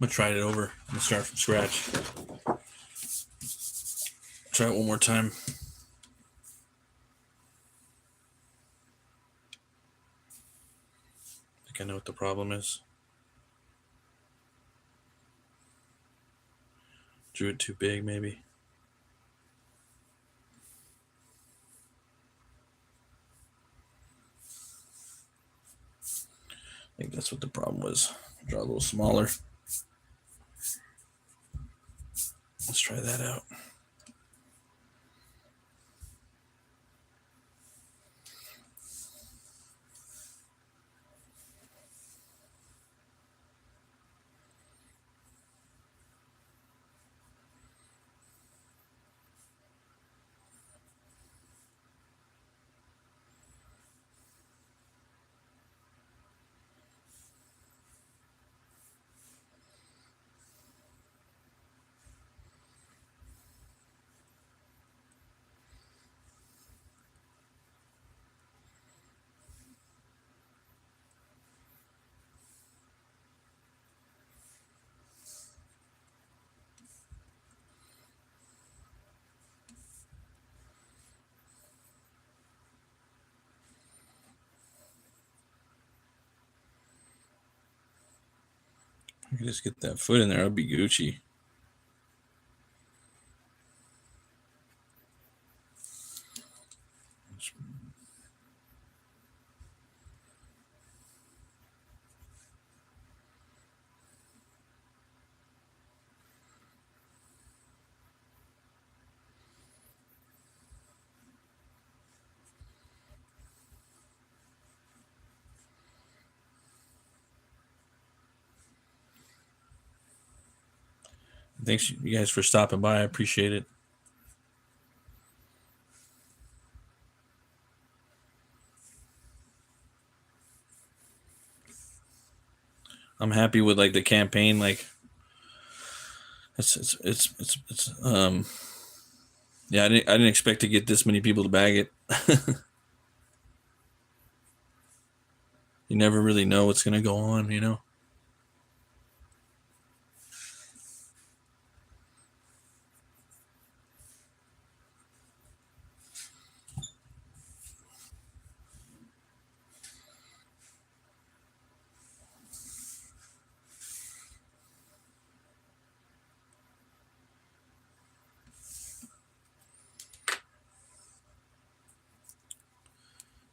I'm gonna try it over. I'm gonna start from scratch. Try it one more time. I think I know what the problem is. Drew it too big, maybe. I think that's what the problem was. Draw a little smaller. Let's try that out. I could just get that foot in there. I'd be Gucci. Thanks you guys for stopping by. I appreciate it. I'm happy with like the campaign. Like it's yeah, I didn't expect to get this many people to bag it. You never really know what's gonna go on, you know.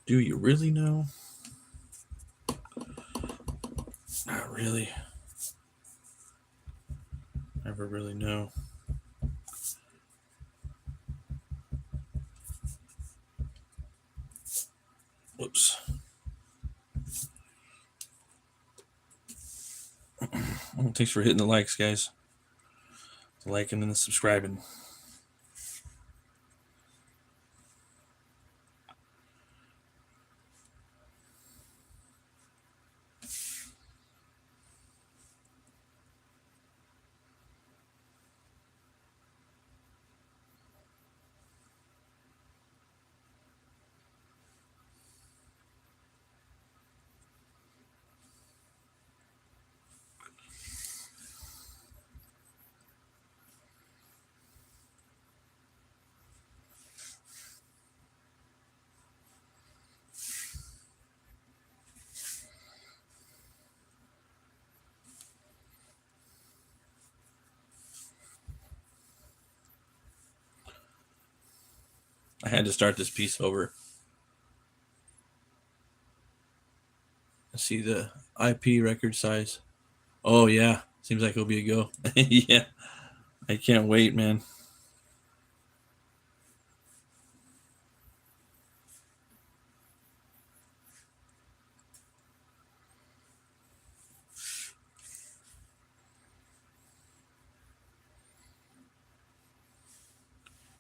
Do you really know? Not really. Never really know. Whoops. Well, thanks for hitting the likes, guys. The liking and the subscribing. I had to start this piece over. Let's see the IP record size. Oh yeah, seems like it'll be a go. Yeah, I can't wait, man.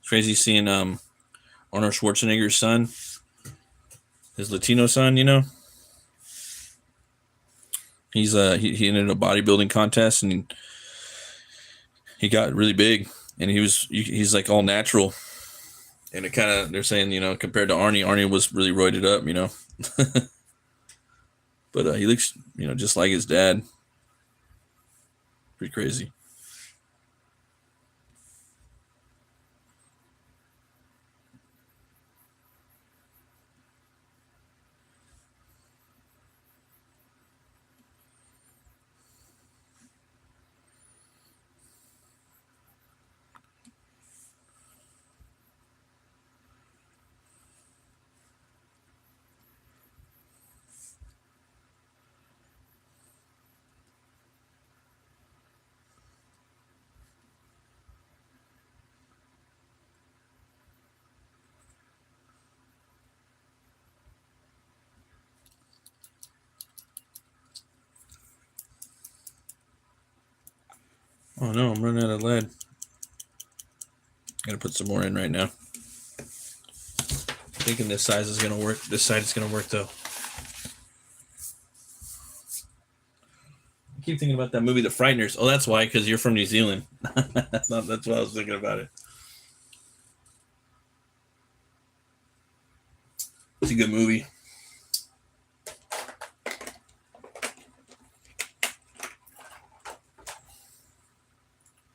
It's crazy seeing Arnold Schwarzenegger's son, his Latino son. You know, he's he entered a bodybuilding contest and he got really big, and he's like all natural. And it kind of, they're saying, you know, compared to Arnie was really roided up, you know. But he looks, you know, just like his dad. Pretty crazy. Oh no, I'm running out of lead. Gotta put some more in right now. Thinking this size is gonna work. This side is gonna work though. I keep thinking about that movie, The Frighteners. Oh, that's why, because you're from New Zealand. That's why I was thinking about it. It's a good movie.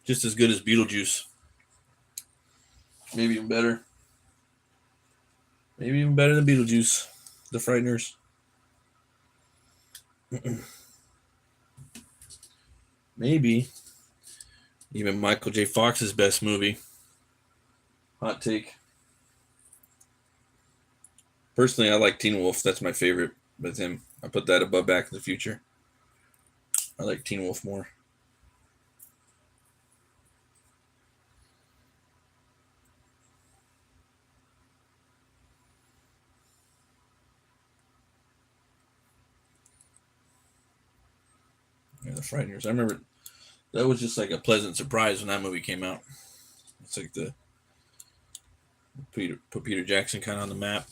Just as good as Beetlejuice. Maybe even better. Maybe even better than Beetlejuice. The Frighteners. maybe even Michael J. Fox's best movie. Hot take. Personally, I like Teen Wolf. That's my favorite with him. I put that above Back to the Future. I like Teen Wolf more. Yeah, the Frighteners. I remember that was just like a pleasant surprise when that movie came out. It's like the put Peter Jackson kind of on the map.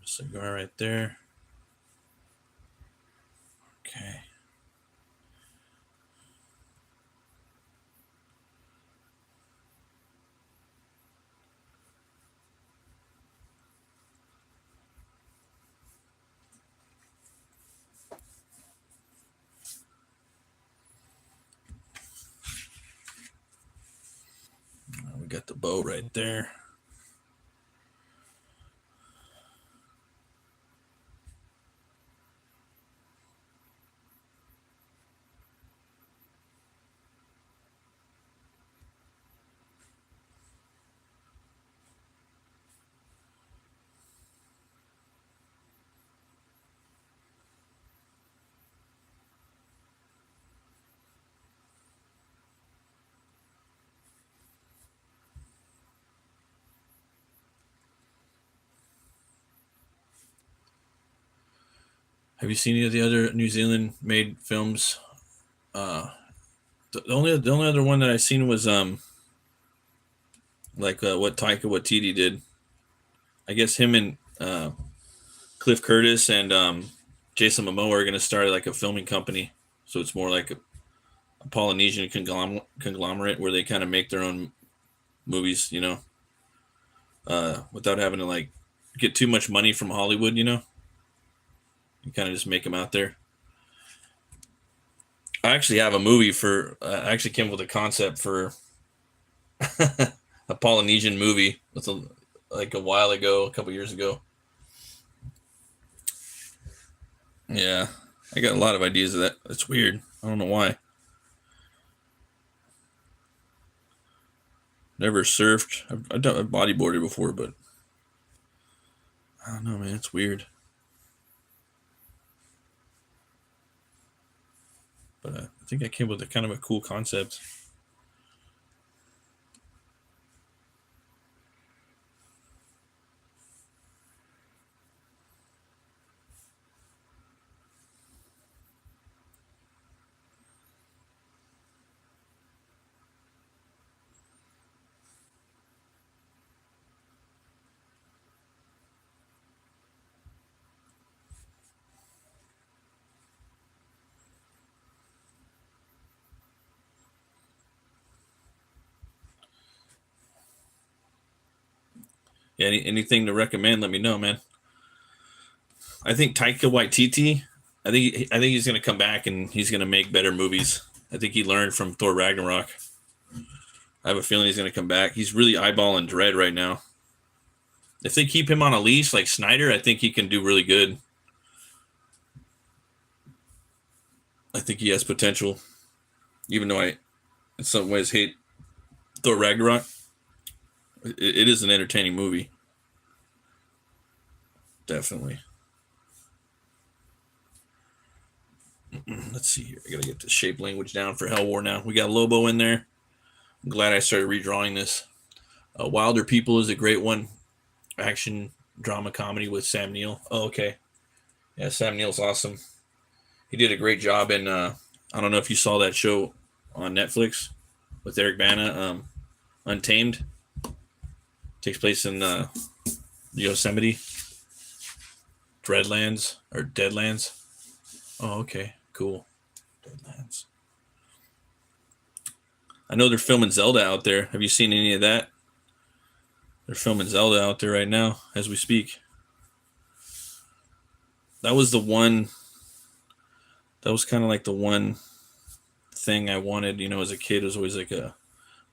A cigar right there. Okay. We got the bow right there. Have you seen any of the other New Zealand made films? The only other one that I seen was what Taika Waititi did. I guess him and Cliff Curtis and Jason Momoa are going to start like a filming company. So it's more like a Polynesian conglomerate where they kind of make their own movies, without having to like get too much money from Hollywood. You kind of just make them out there. I actually have a movie for. I actually came up with a concept for a Polynesian movie. Like a while ago, a couple years ago. Yeah, I got a lot of ideas of that. It's weird. I don't know why. Never surfed. I've done a bodyboarder before, but I don't know, man. It's weird. But I think I came up with a kind of a cool concept. Yeah, anything to recommend? Let me know, man. I think Taika Waititi. I think he's gonna come back and he's gonna make better movies. I think he learned from Thor Ragnarok. I have a feeling he's gonna come back. He's really eyeballing Dread right now. If they keep him on a leash like Snyder, I think he can do really good. I think he has potential, even though I, in some ways, hate Thor Ragnarok. It is an entertaining movie, definitely. Let's see here. I gotta get the shape language down for HELWÄR now. We got Lobo in there. I'm glad I started redrawing this. Wilder People is a great one. Action drama comedy with Sam Neill. Oh, okay. Yeah, Sam Neill's awesome. He did a great job in. I don't know if you saw that show on Netflix with Eric Bana, Untamed. Takes place in Yosemite, Dreadlands or Deadlands. Oh, okay, cool. Deadlands. I know they're filming Zelda out there. Have you seen any of that? They're filming Zelda out there right now as we speak. That was the one. That was kind of like the one thing I wanted, as a kid. Was always like a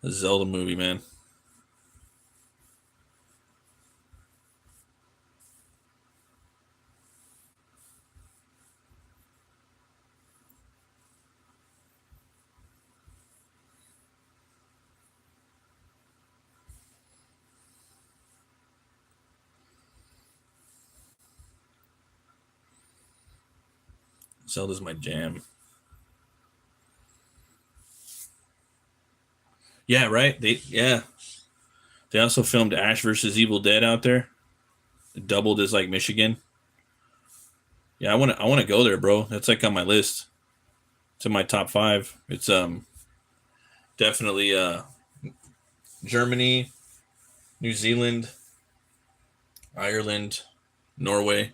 Zelda movie, man. Zelda's my jam. Yeah, right. They also filmed Ash versus Evil Dead out there. It doubled as like Michigan. Yeah, I want to go there, bro. That's like on my list. It's in my top 5. It's definitely Germany, New Zealand, Ireland, Norway.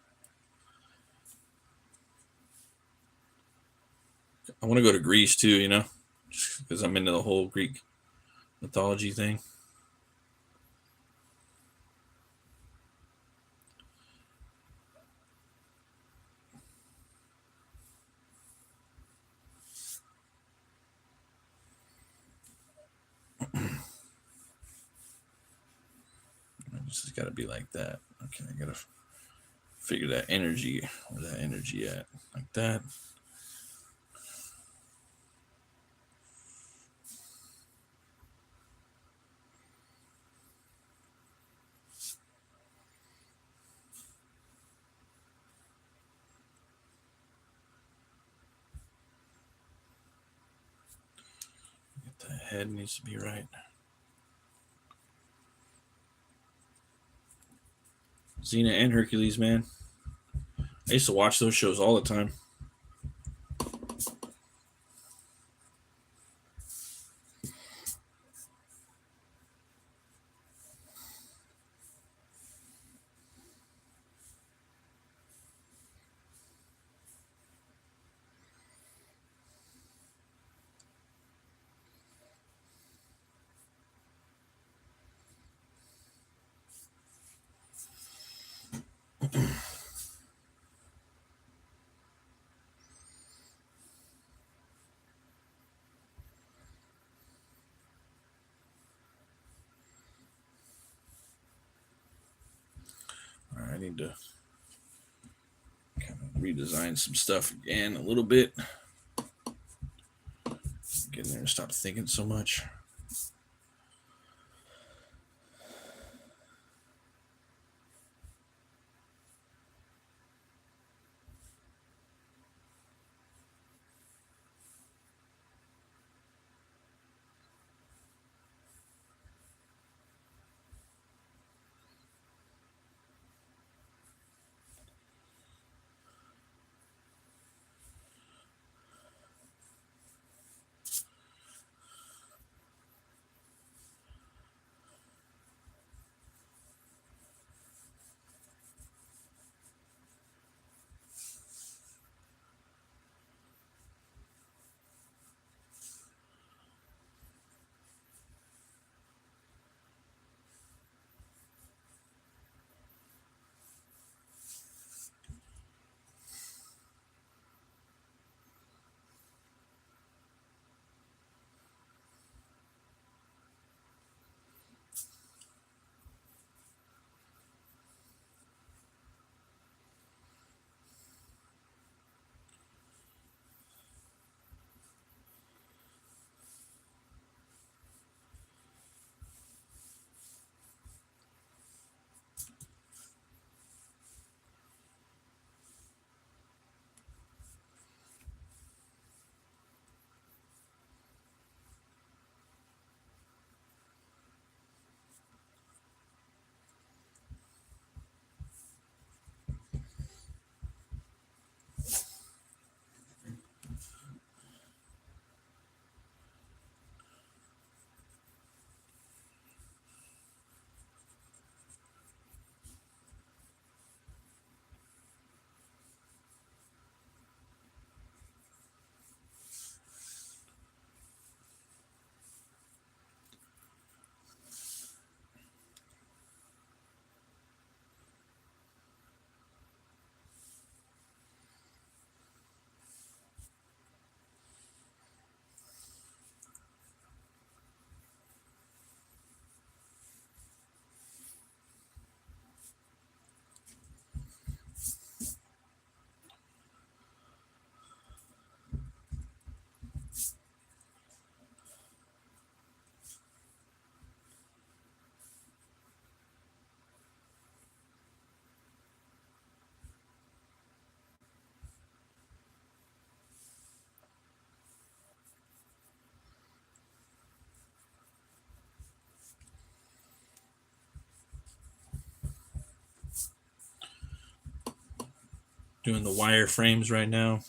I want to go to Greece too, just because I'm into the whole Greek mythology thing. This has got to be like that. Okay, I gotta figure that energy. Where that energy at? Like that. The head needs to be right. Xena and Hercules, man. I used to watch those shows all the time. All right, I need to kind of redesign some stuff again a little bit. Get in there and stop thinking so much. Doing the wire frames right now.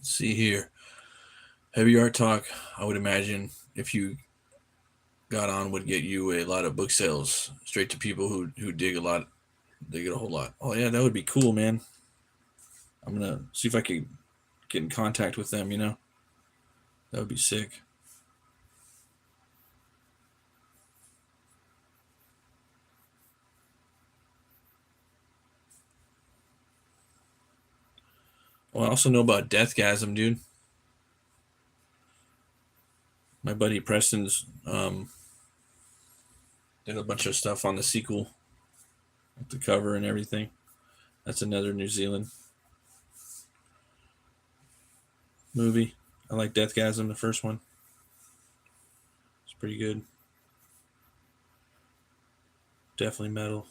Let's see here. Heavy art talk, I would imagine, if you got on, would get you a lot of book sales straight to people who dig a lot, dig it a whole lot. Oh yeah, that would be cool, man. I'm gonna see if I could get in contact with them. That would be sick. Well, I also know about Deathgasm, dude. My buddy Preston's did a bunch of stuff on the sequel, with the cover and everything. That's another New Zealand movie. I like Deathgasm, the first one. It's pretty good. Definitely metal.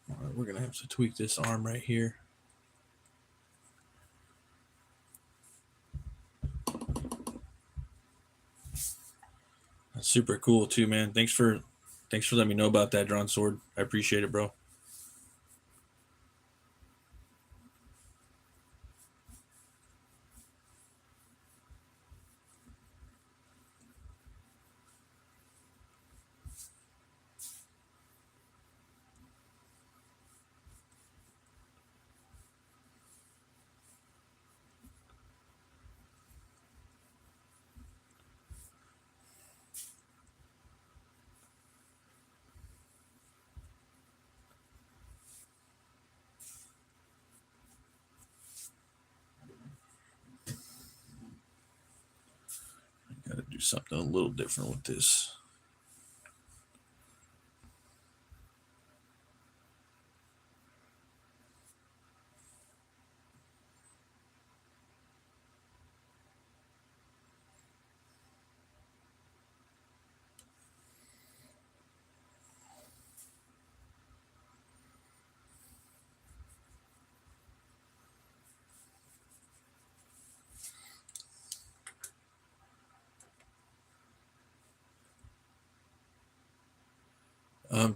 All right, we're gonna have to tweak this arm right here. That's super cool too, man. Thanks for letting me know about that drawn sword. I appreciate it, bro. Got to do something a little different with this.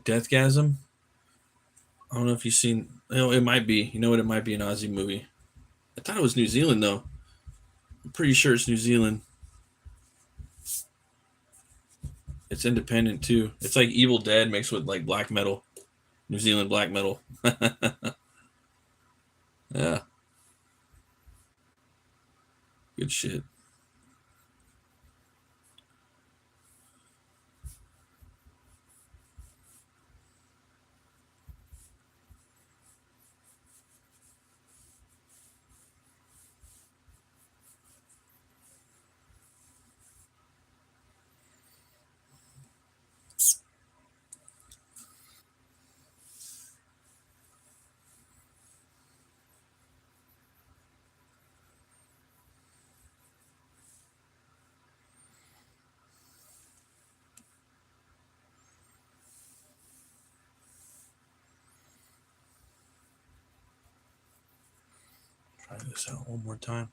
Deathgasm. I don't know if you've seen. It might be. You know what? It might be an Aussie movie. I thought it was New Zealand though. I'm pretty sure it's New Zealand. It's independent too. It's like Evil Dead mixed with like black metal, New Zealand black metal. Yeah, good shit. this out one more time.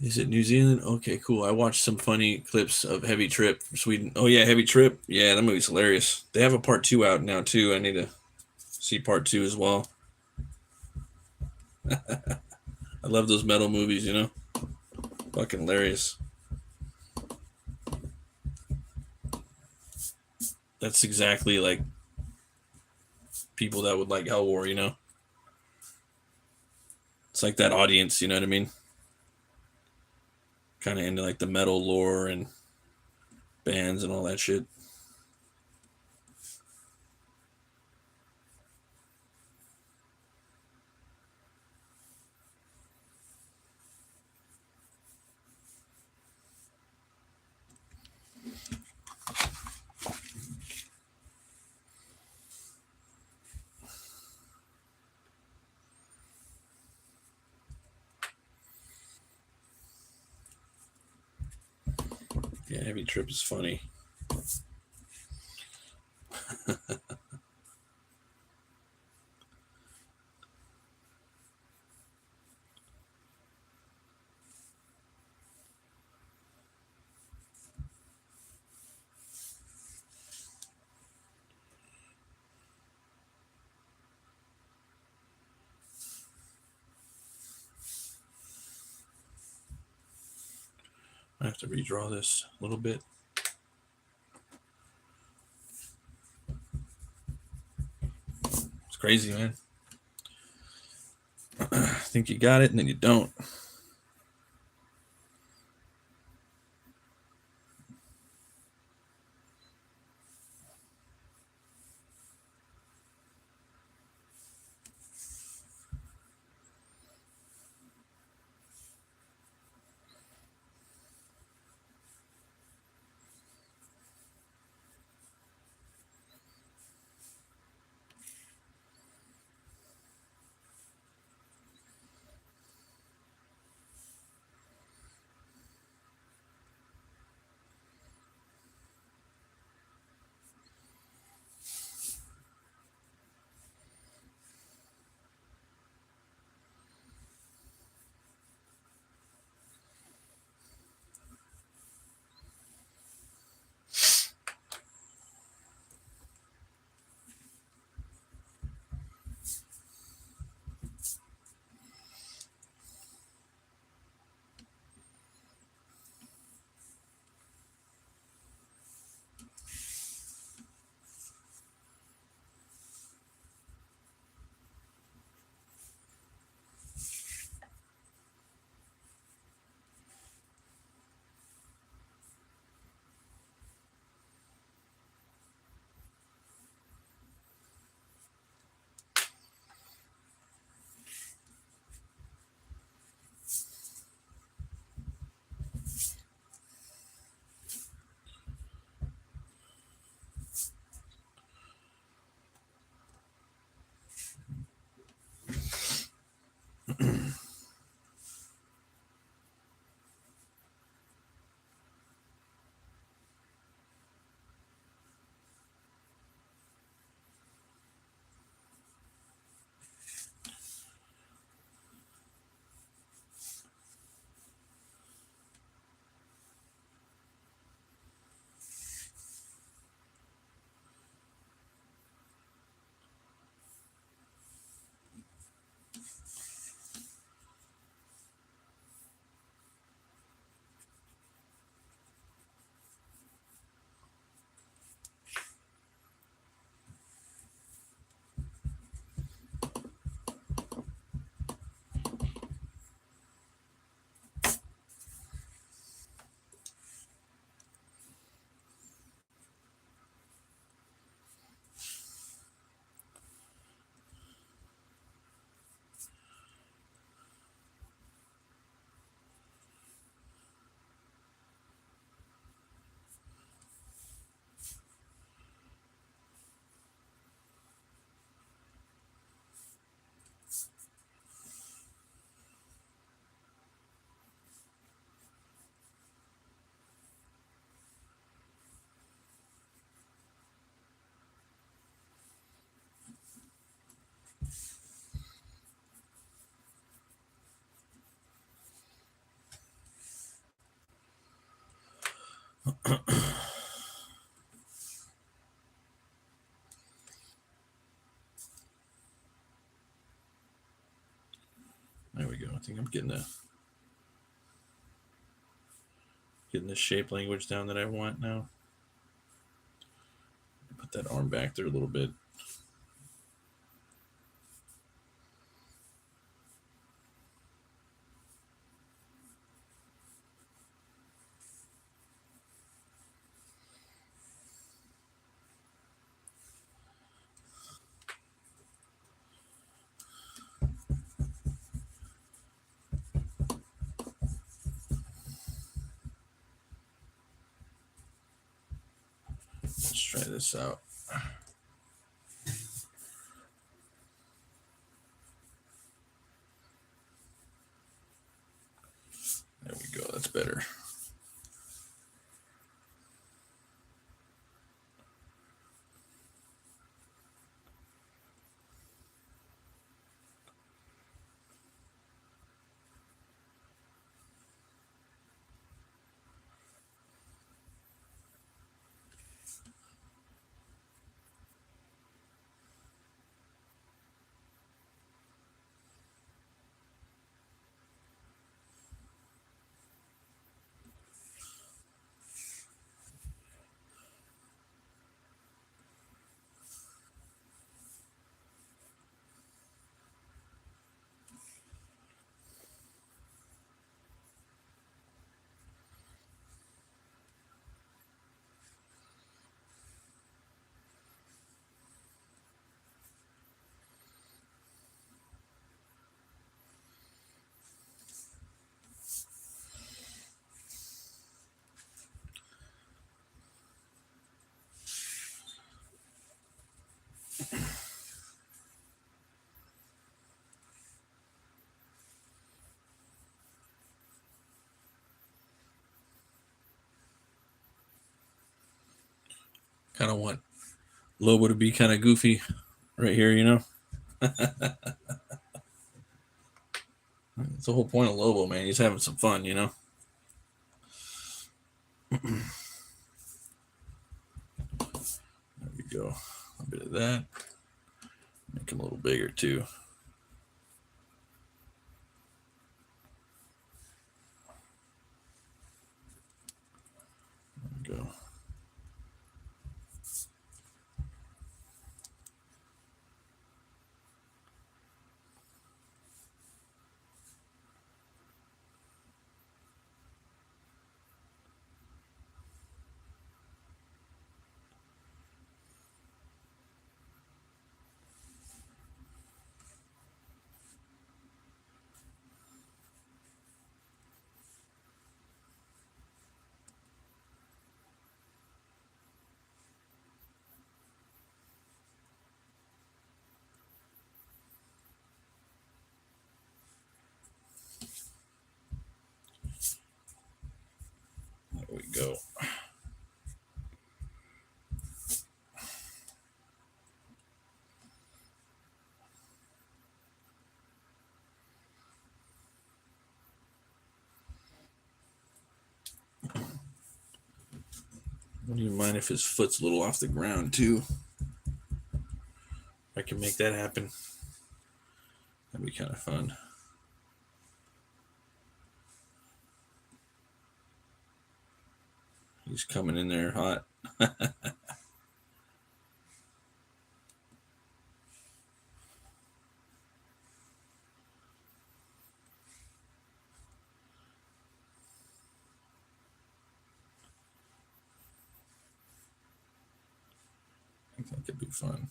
Is it New Zealand? Okay, cool. I watched some funny clips of Heavy Trip from Sweden. Oh yeah, Heavy Trip. Yeah, that movie's hilarious. They have a part 2 out now too. I need to see part 2 as well. I love those metal movies, you know? Fucking hilarious. That's exactly like people that would like HELWÄR, you know? It's like that audience, you know what I mean? Kind of into like the metal lore and bands and all that shit. Yeah, Heavy Trip is funny. I have to redraw this a little bit. It's crazy, man. I think you got it, and then you don't. think I'm getting the shape language down that I want now. Put that arm back there a little bit. Let's try this out. There we go. That's better. Kind of want Lobo to be kind of goofy right here, you know? It's the whole point of Lobo, man. He's having some fun, you know? There we go. A bit of that. Make him a little bigger, too. There we go. There we go. Wouldn't even mind if his foot's a little off the ground, too. If I can make that happen, that'd be kind of fun. He's coming in there hot. I think it'd be fun.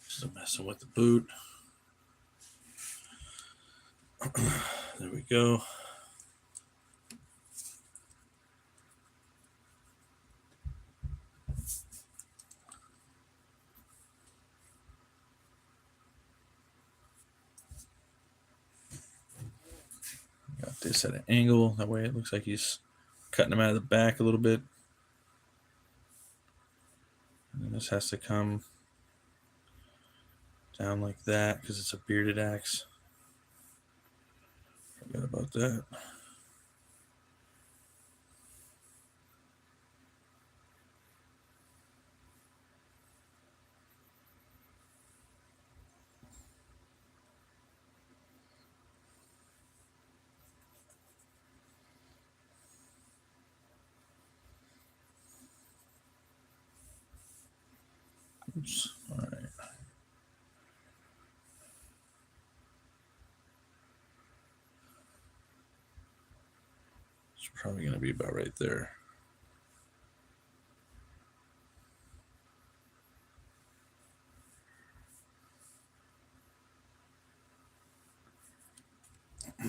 Just messing with the boot. There we go. Got this at an angle. That way it looks like he's cutting him out of the back a little bit. And this has to come down like that because it's a bearded axe. Forgot about that. Oops. All right. It's probably going to be about right there.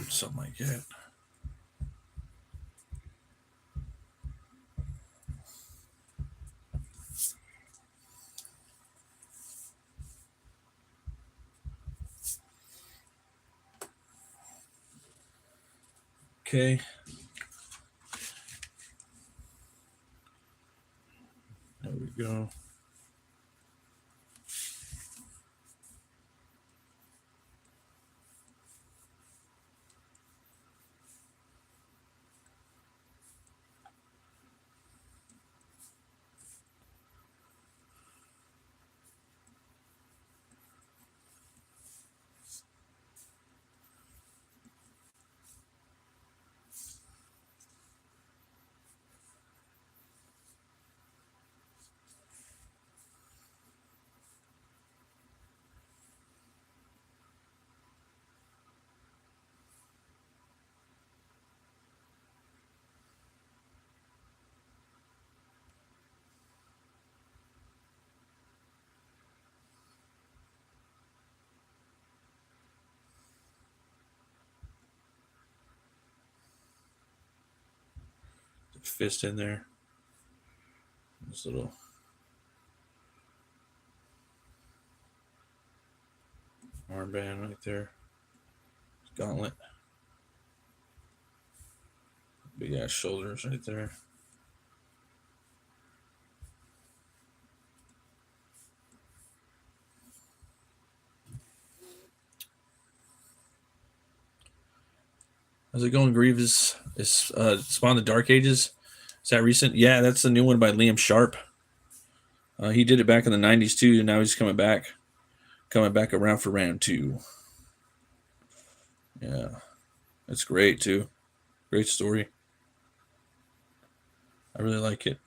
Something like that. Okay. There we go. Fist in there. This little armband right there. Gauntlet. Big ass shoulders right there. How's it going, Grievous? Is Spawn the Dark Ages? Is that recent? Yeah, that's the new one by Liam Sharp. He did it back in the 90s too, and now he's coming back around for round 2. Yeah, that's great too. Great story. I really like it.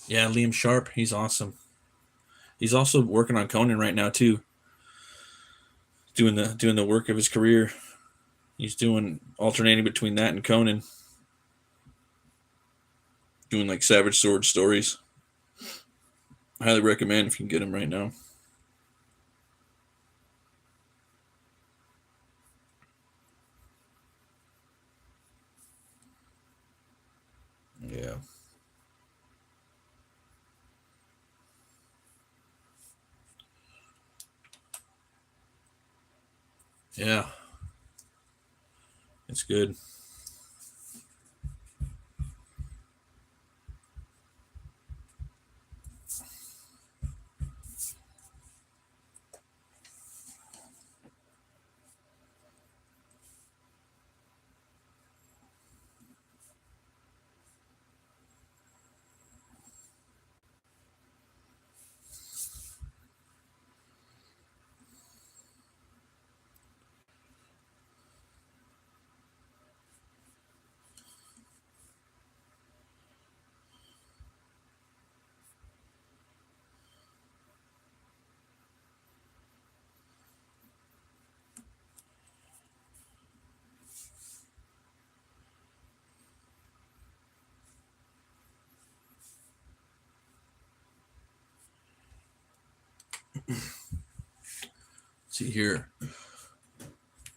Yeah, Liam Sharp, he's awesome. He's also working on Conan right now too. Doing the work of his career. He's doing alternating between that and Conan. Doing like Savage Sword stories. Highly recommend if you can get him right now. Yeah. Yeah. It's good. See here.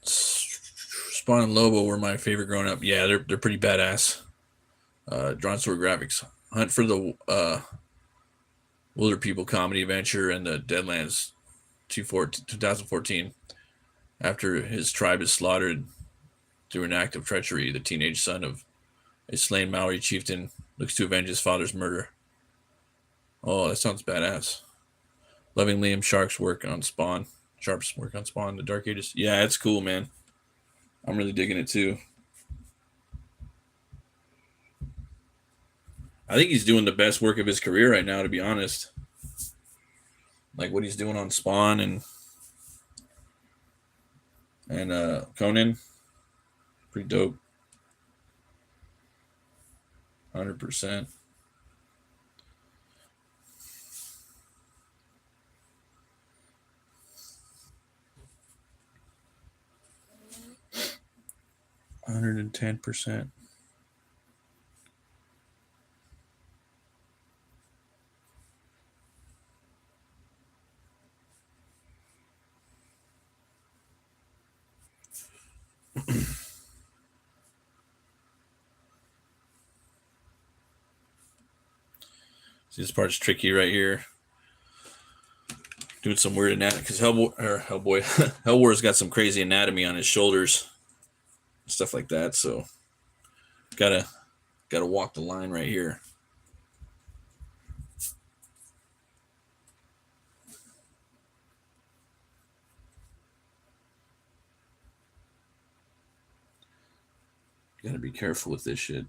Spawn and Lobo were my favorite growing up. Yeah, they're pretty badass. Drawn sword graphics. Hunt for the Wilder People comedy adventure and the Deadlands 2014. After his tribe is slaughtered through an act of treachery, the teenage son of a slain Maori chieftain looks to avenge his father's murder. Oh, that sounds badass. Loving Liam Sharp's work on Spawn. The Dark Ages. Yeah, it's cool, man. I'm really digging it too. I think he's doing the best work of his career right now, to be honest. Like what he's doing on Spawn and Conan, pretty dope. 100%. $110%. See, this part's tricky right here. Doing some weird anatomy because Hellboy's got some crazy anatomy on his shoulders, stuff like that. So gotta walk the line right here. Gotta be careful with this shit.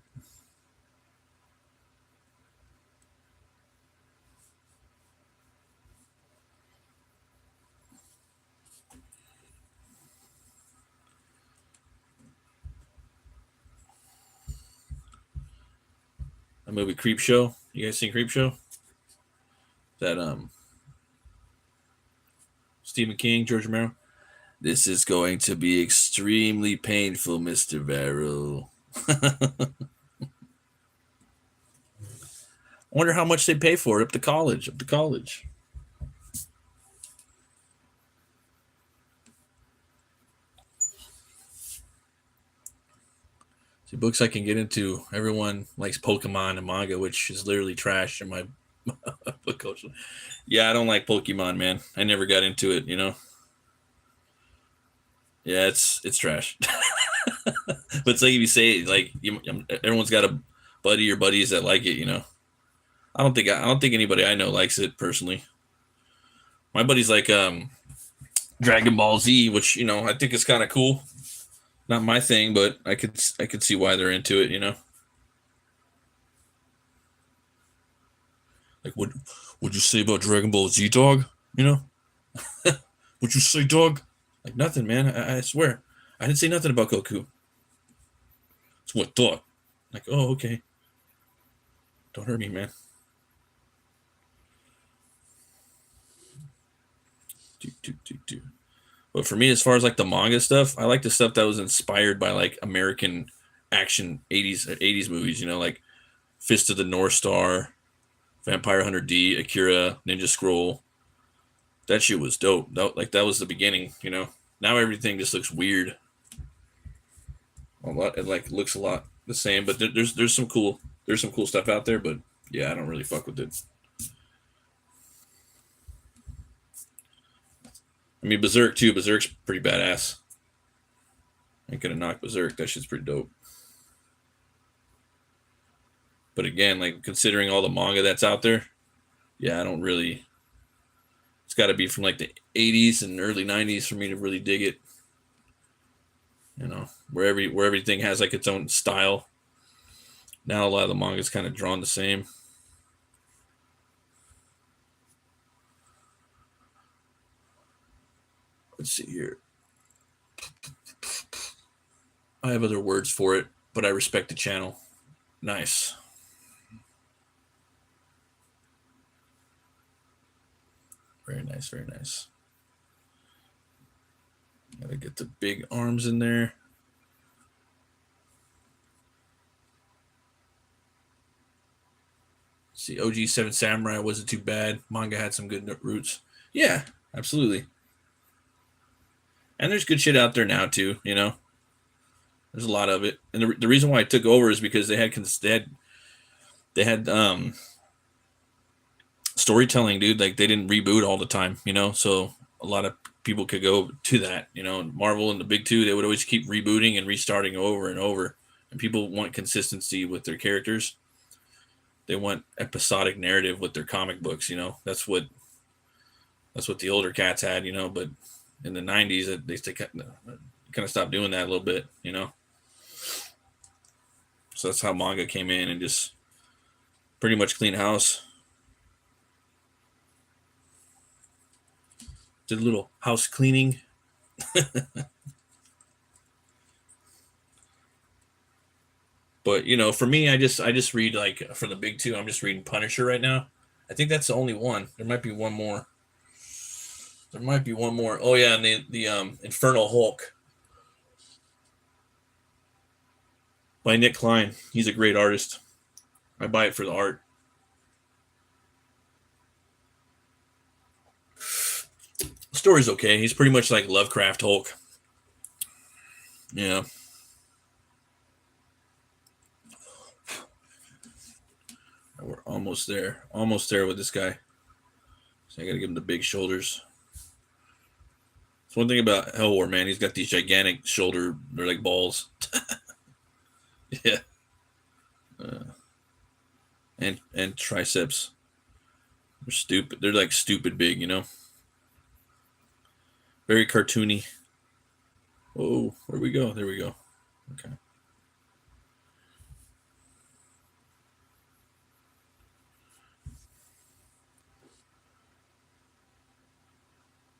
A movie Creepshow. You guys seen Creepshow? That Stephen King, George Romero. This is going to be extremely painful, Mr. Varro. I wonder how much they pay for it up to college. See, books I can get into. Everyone likes Pokemon and manga, which is literally trash in my book culture. Yeah, I don't like Pokemon, man. I never got into it, you know. Yeah, it's trash. But it's like if you say like everyone's got a buddy or buddies that like it, you know. I don't think anybody I know likes it personally. My buddy's like Dragon Ball Z, which you know I think is kind of cool. Not my thing, but I could see why they're into it, you know. Like what you say about Dragon Ball Z, dog? You know? What'd you say, dog? Like nothing, man. I swear. I didn't say nothing about Goku. It's what thought. Like, oh, okay. Don't hurt me, man. Do. But for me, as far as like the manga stuff, I like the stuff that was inspired by like American action 80s movies, you know, like Fist of the North Star, Vampire Hunter D, Akira, Ninja Scroll. That shit was dope. That was the beginning, you know. Now everything just looks weird. A lot, it like looks a lot the same, but there's some cool stuff out there. But yeah, I don't really fuck with it. I mean, Berserk too. Berserk's pretty badass. Ain't gonna knock Berserk. That shit's pretty dope. But again, like considering all the manga that's out there, yeah, I don't really. It's got to be from like the 80s and early 90s for me to really dig it. You know, where everything has like its own style. Now a lot of the manga's kind of drawn the same. Let's see here. I have other words for it, but I respect the channel. Nice. Very nice, very nice. Gotta get the big arms in there. See, OG 7 Samurai wasn't too bad. Manga had some good roots. Yeah, absolutely. And there's good shit out there now too, you know. There's a lot of it. And the reason why I took over is because they had storytelling, dude. Like they didn't reboot all the time, so a lot of people could go to that, Marvel and the big two, they would always keep rebooting and restarting over and over, and people want consistency with their characters. They want episodic narrative with their comic books, that's what the older cats had, but in the 90s they kind of stopped doing that a little bit, so that's how manga came in and just pretty much clean house. Did a little house cleaning. But for me, I just read, like, for the big two. I'm just reading Punisher right now. I think that's the only one. There might be one more. Oh yeah, and the Infernal Hulk by Nick Klein. He's a great artist. I buy it for the art. The story's okay. He's pretty much like Lovecraft Hulk. Yeah. We're almost there. Almost there with this guy. So I gotta give him the big shoulders. It's one thing about HELWÄR, man. He's got these gigantic shoulder. They're like balls. Yeah. And triceps. They're stupid. They're like stupid big, Very cartoony. Oh, where we go? There we go. Okay.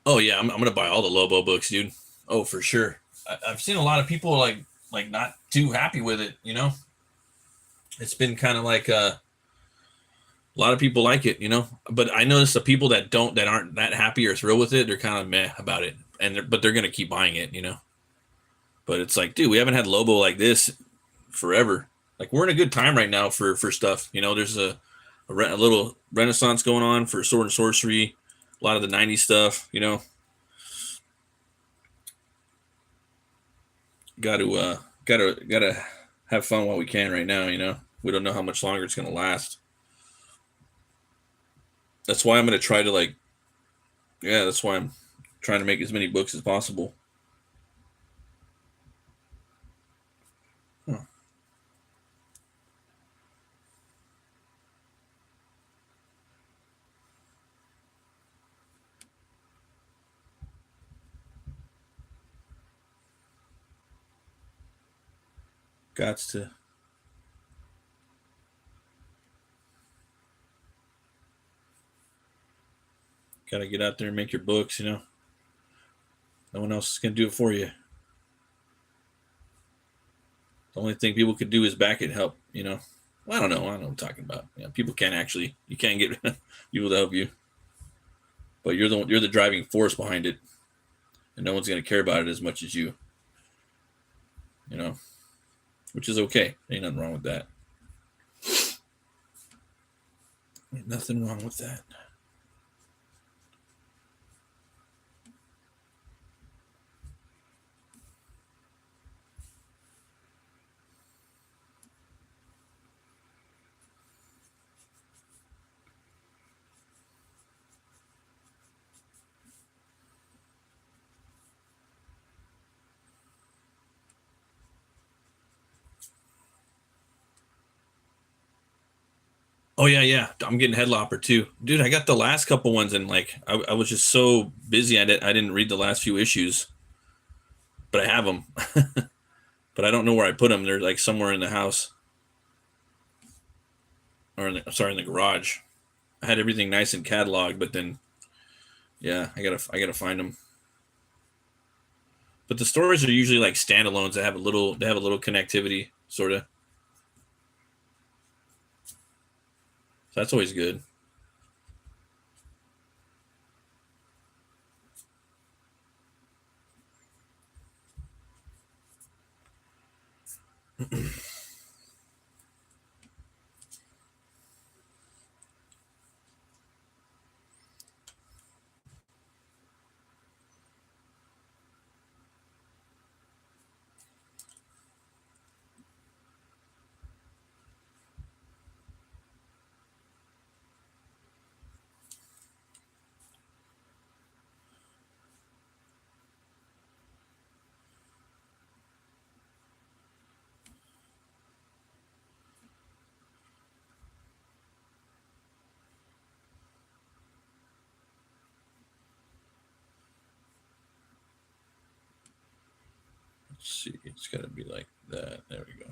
Oh yeah, I'm gonna buy all the Lobo books, dude. Oh, for sure. I've seen a lot of people like not too happy with it. It's been kind of like a lot of people like it, But I notice the people that aren't that happy or thrilled with it, they're kind of meh about it, but they're gonna keep buying it, But it's like, dude, we haven't had Lobo like this forever. Like we're in a good time right now for stuff. There's a little renaissance going on for sword and sorcery. A lot of the '90s stuff. Gotta have fun while we can right now. We don't know how much longer it's gonna last. That's why I'm gonna try to that's why I'm trying to make as many books as possible. Huh. Gotta get out there and make your books. No one else is gonna do it for you. The only thing people could do is back it, help. Well, I don't know. I don't know what I'm talking about. People can't actually. You can't get people to help you, but you're the driving force behind it, and no one's gonna care about it as much as you. Which is okay. Ain't nothing wrong with that. Ain't nothing wrong with that. Oh yeah, yeah. I'm getting Headlopper too, dude. I got the last couple ones, and I was just so busy. I didn't read the last few issues, but I have them. But I don't know where I put them. They're like somewhere in the house, or in the garage. I had everything nice and cataloged, but then yeah, I gotta find them. But the stories are usually like standalones that have a little connectivity, sort of. So that's always good. see, it's got to be like that. There we go.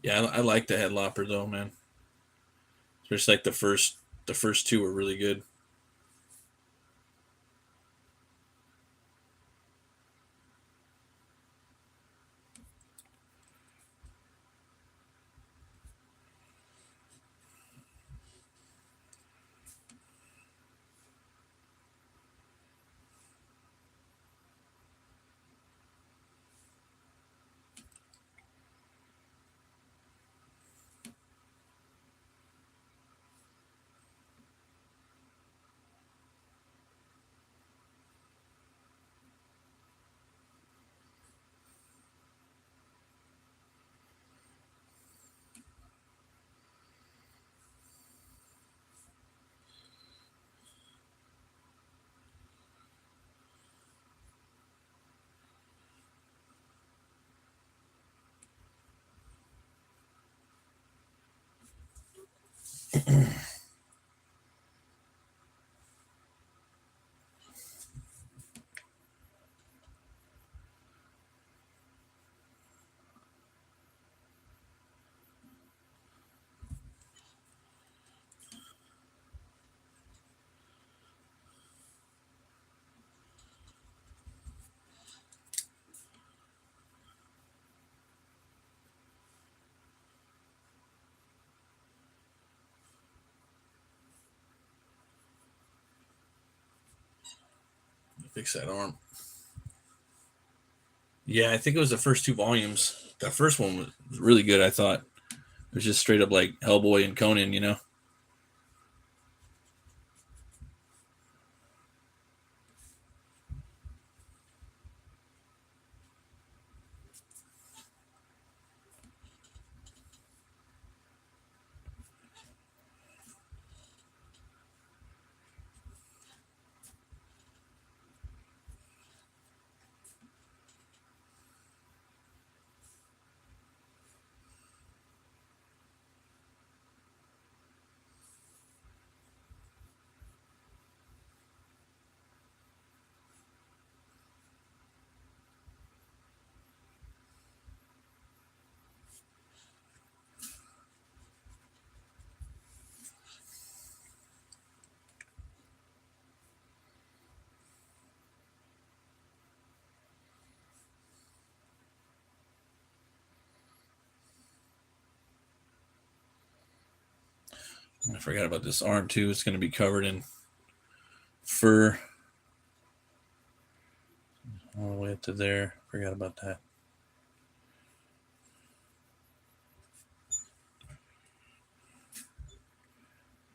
Yeah, I like the headlopper though, man. Just like the first two were really good. Fix that arm. Yeah, I think it was the first two volumes. That first one was really good. I thought it was just straight up like Hellboy and Conan, you know. I forgot about this arm too. It's going to be covered in fur all the way up to there. Forgot about that.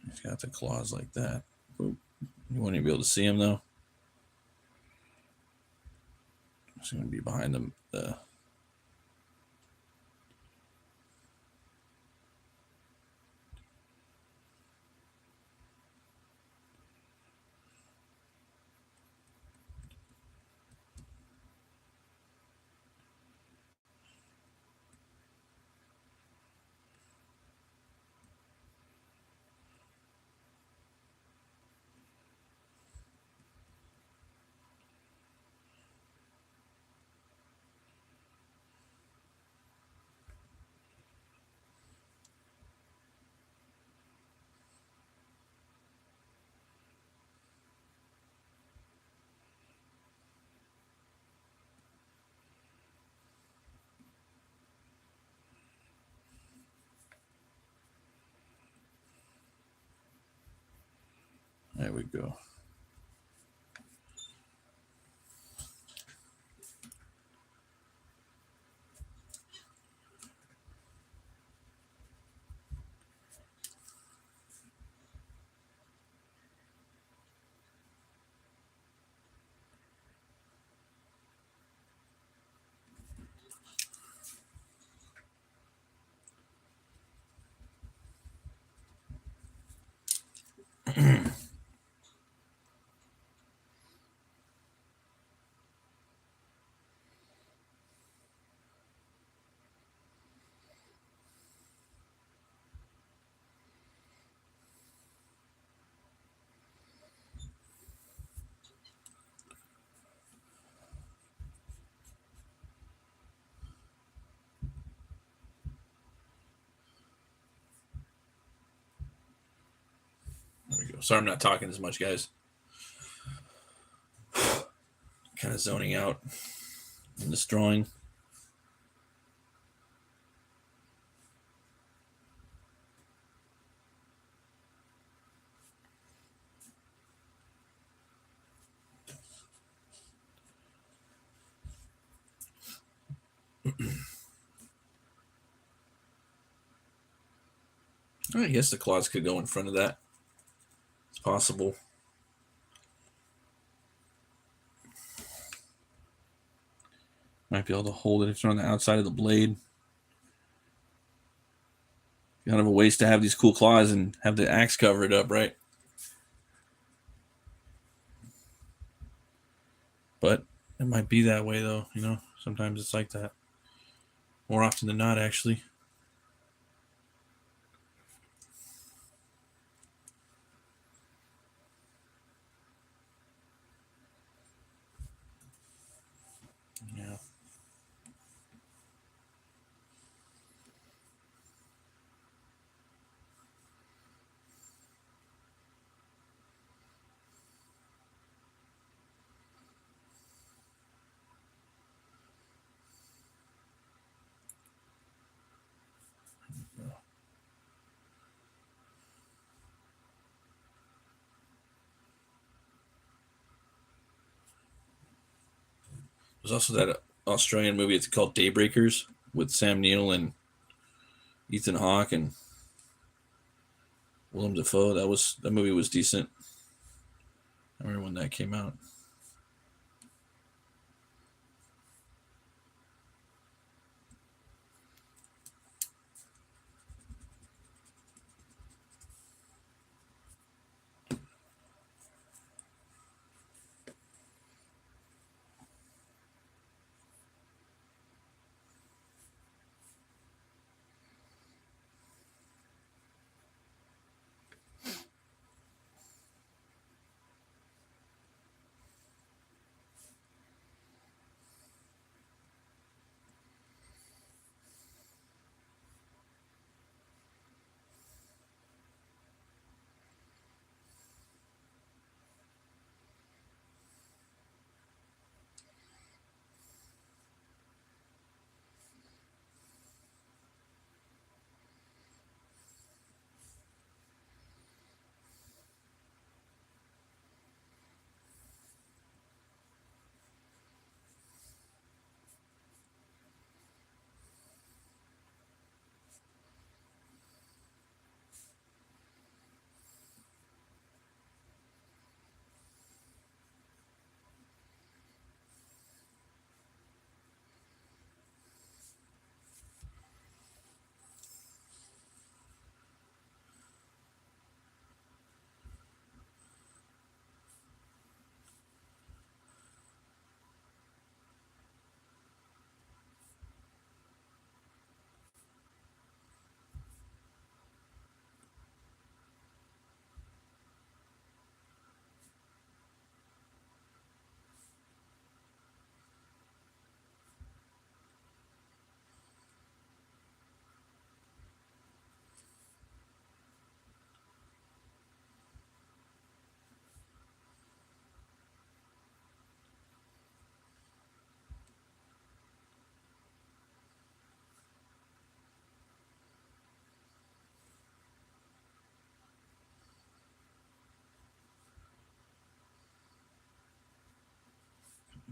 He's got the claws like that. You won't even be able to see him though. It's going to be behind the There we go. There we go. Sorry I'm not talking as much, guys. Kind of zoning out in this drawing. I guess the claws could go in front of that. It's possible. Might be able to hold it if you're on the outside of the blade. Kind of a waste to have these cool claws and have the axe cover it up, right? But it might be that way, though. You know, sometimes it's like that. More often than not, actually. Yeah. There's also that Australian movie. It's called Daybreakers with Sam Neill and Ethan Hawke and Willem Dafoe. That movie was decent. I remember when that came out.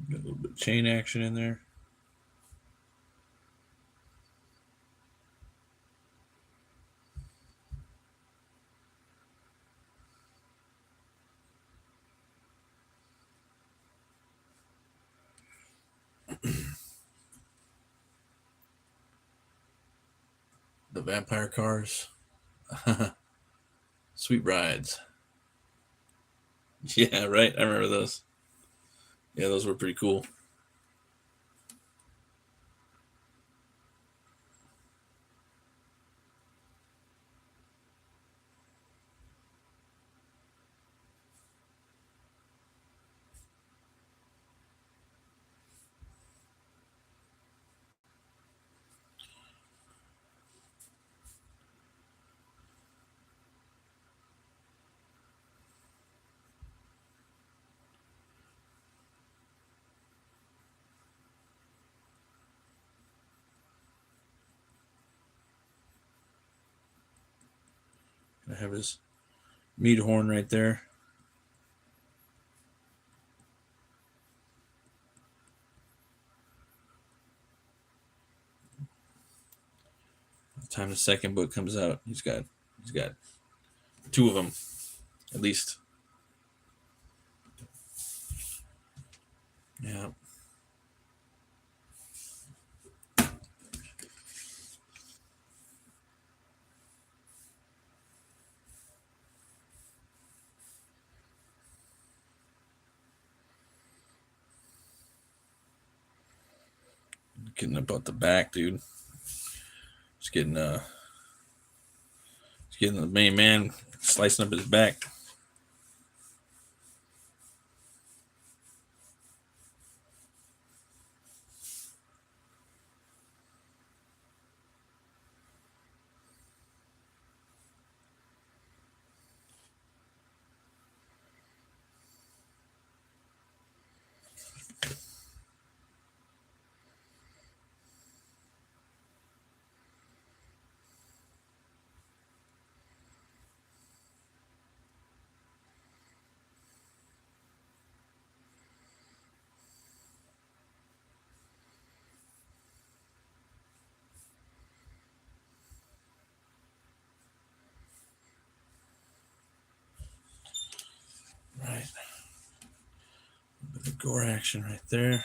Got a little bit of chain action in there. The vampire cars. Sweet rides. Yeah, right. I remember those. Yeah, those were pretty cool. I have his meat horn right there. By the time the second book comes out, he's got two of them at least. Yeah. Getting about the back, dude. Just getting the main man slicing up his back. Right. A bit of gore action right there.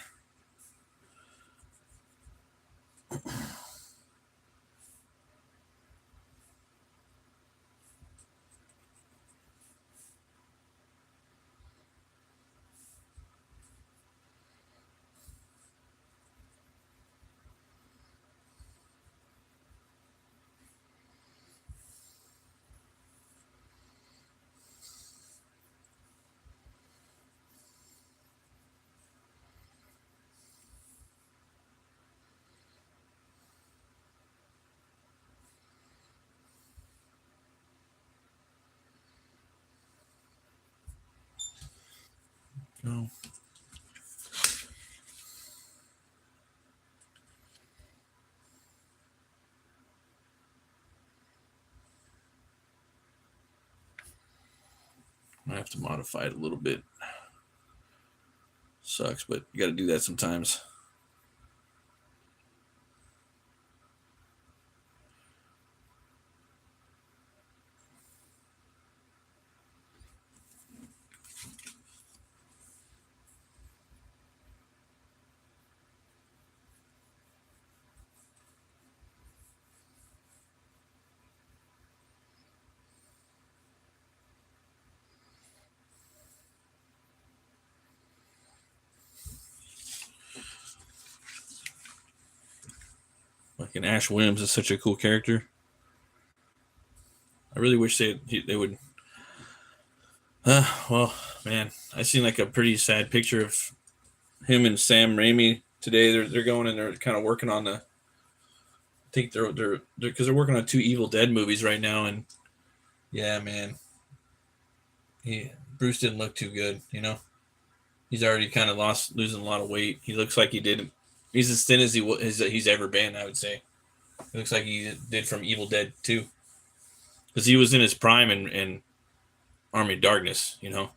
Go. I have to modify it a little bit. Sucks, but you got to do that sometimes. Like an Ash Williams is such a cool character. I really wish they would. Well, man, I seen like a pretty sad picture of him and Sam Raimi today. They're going and they're kind of working on the. I think they're because they're working on two Evil Dead movies right now, and yeah, man, Bruce didn't look too good. You know, he's already kind of losing a lot of weight. He looks like he did. He's as thin as he's ever been. I would say. It looks like he did from Evil Dead 2. Because he was in his prime in Army of Darkness. You know,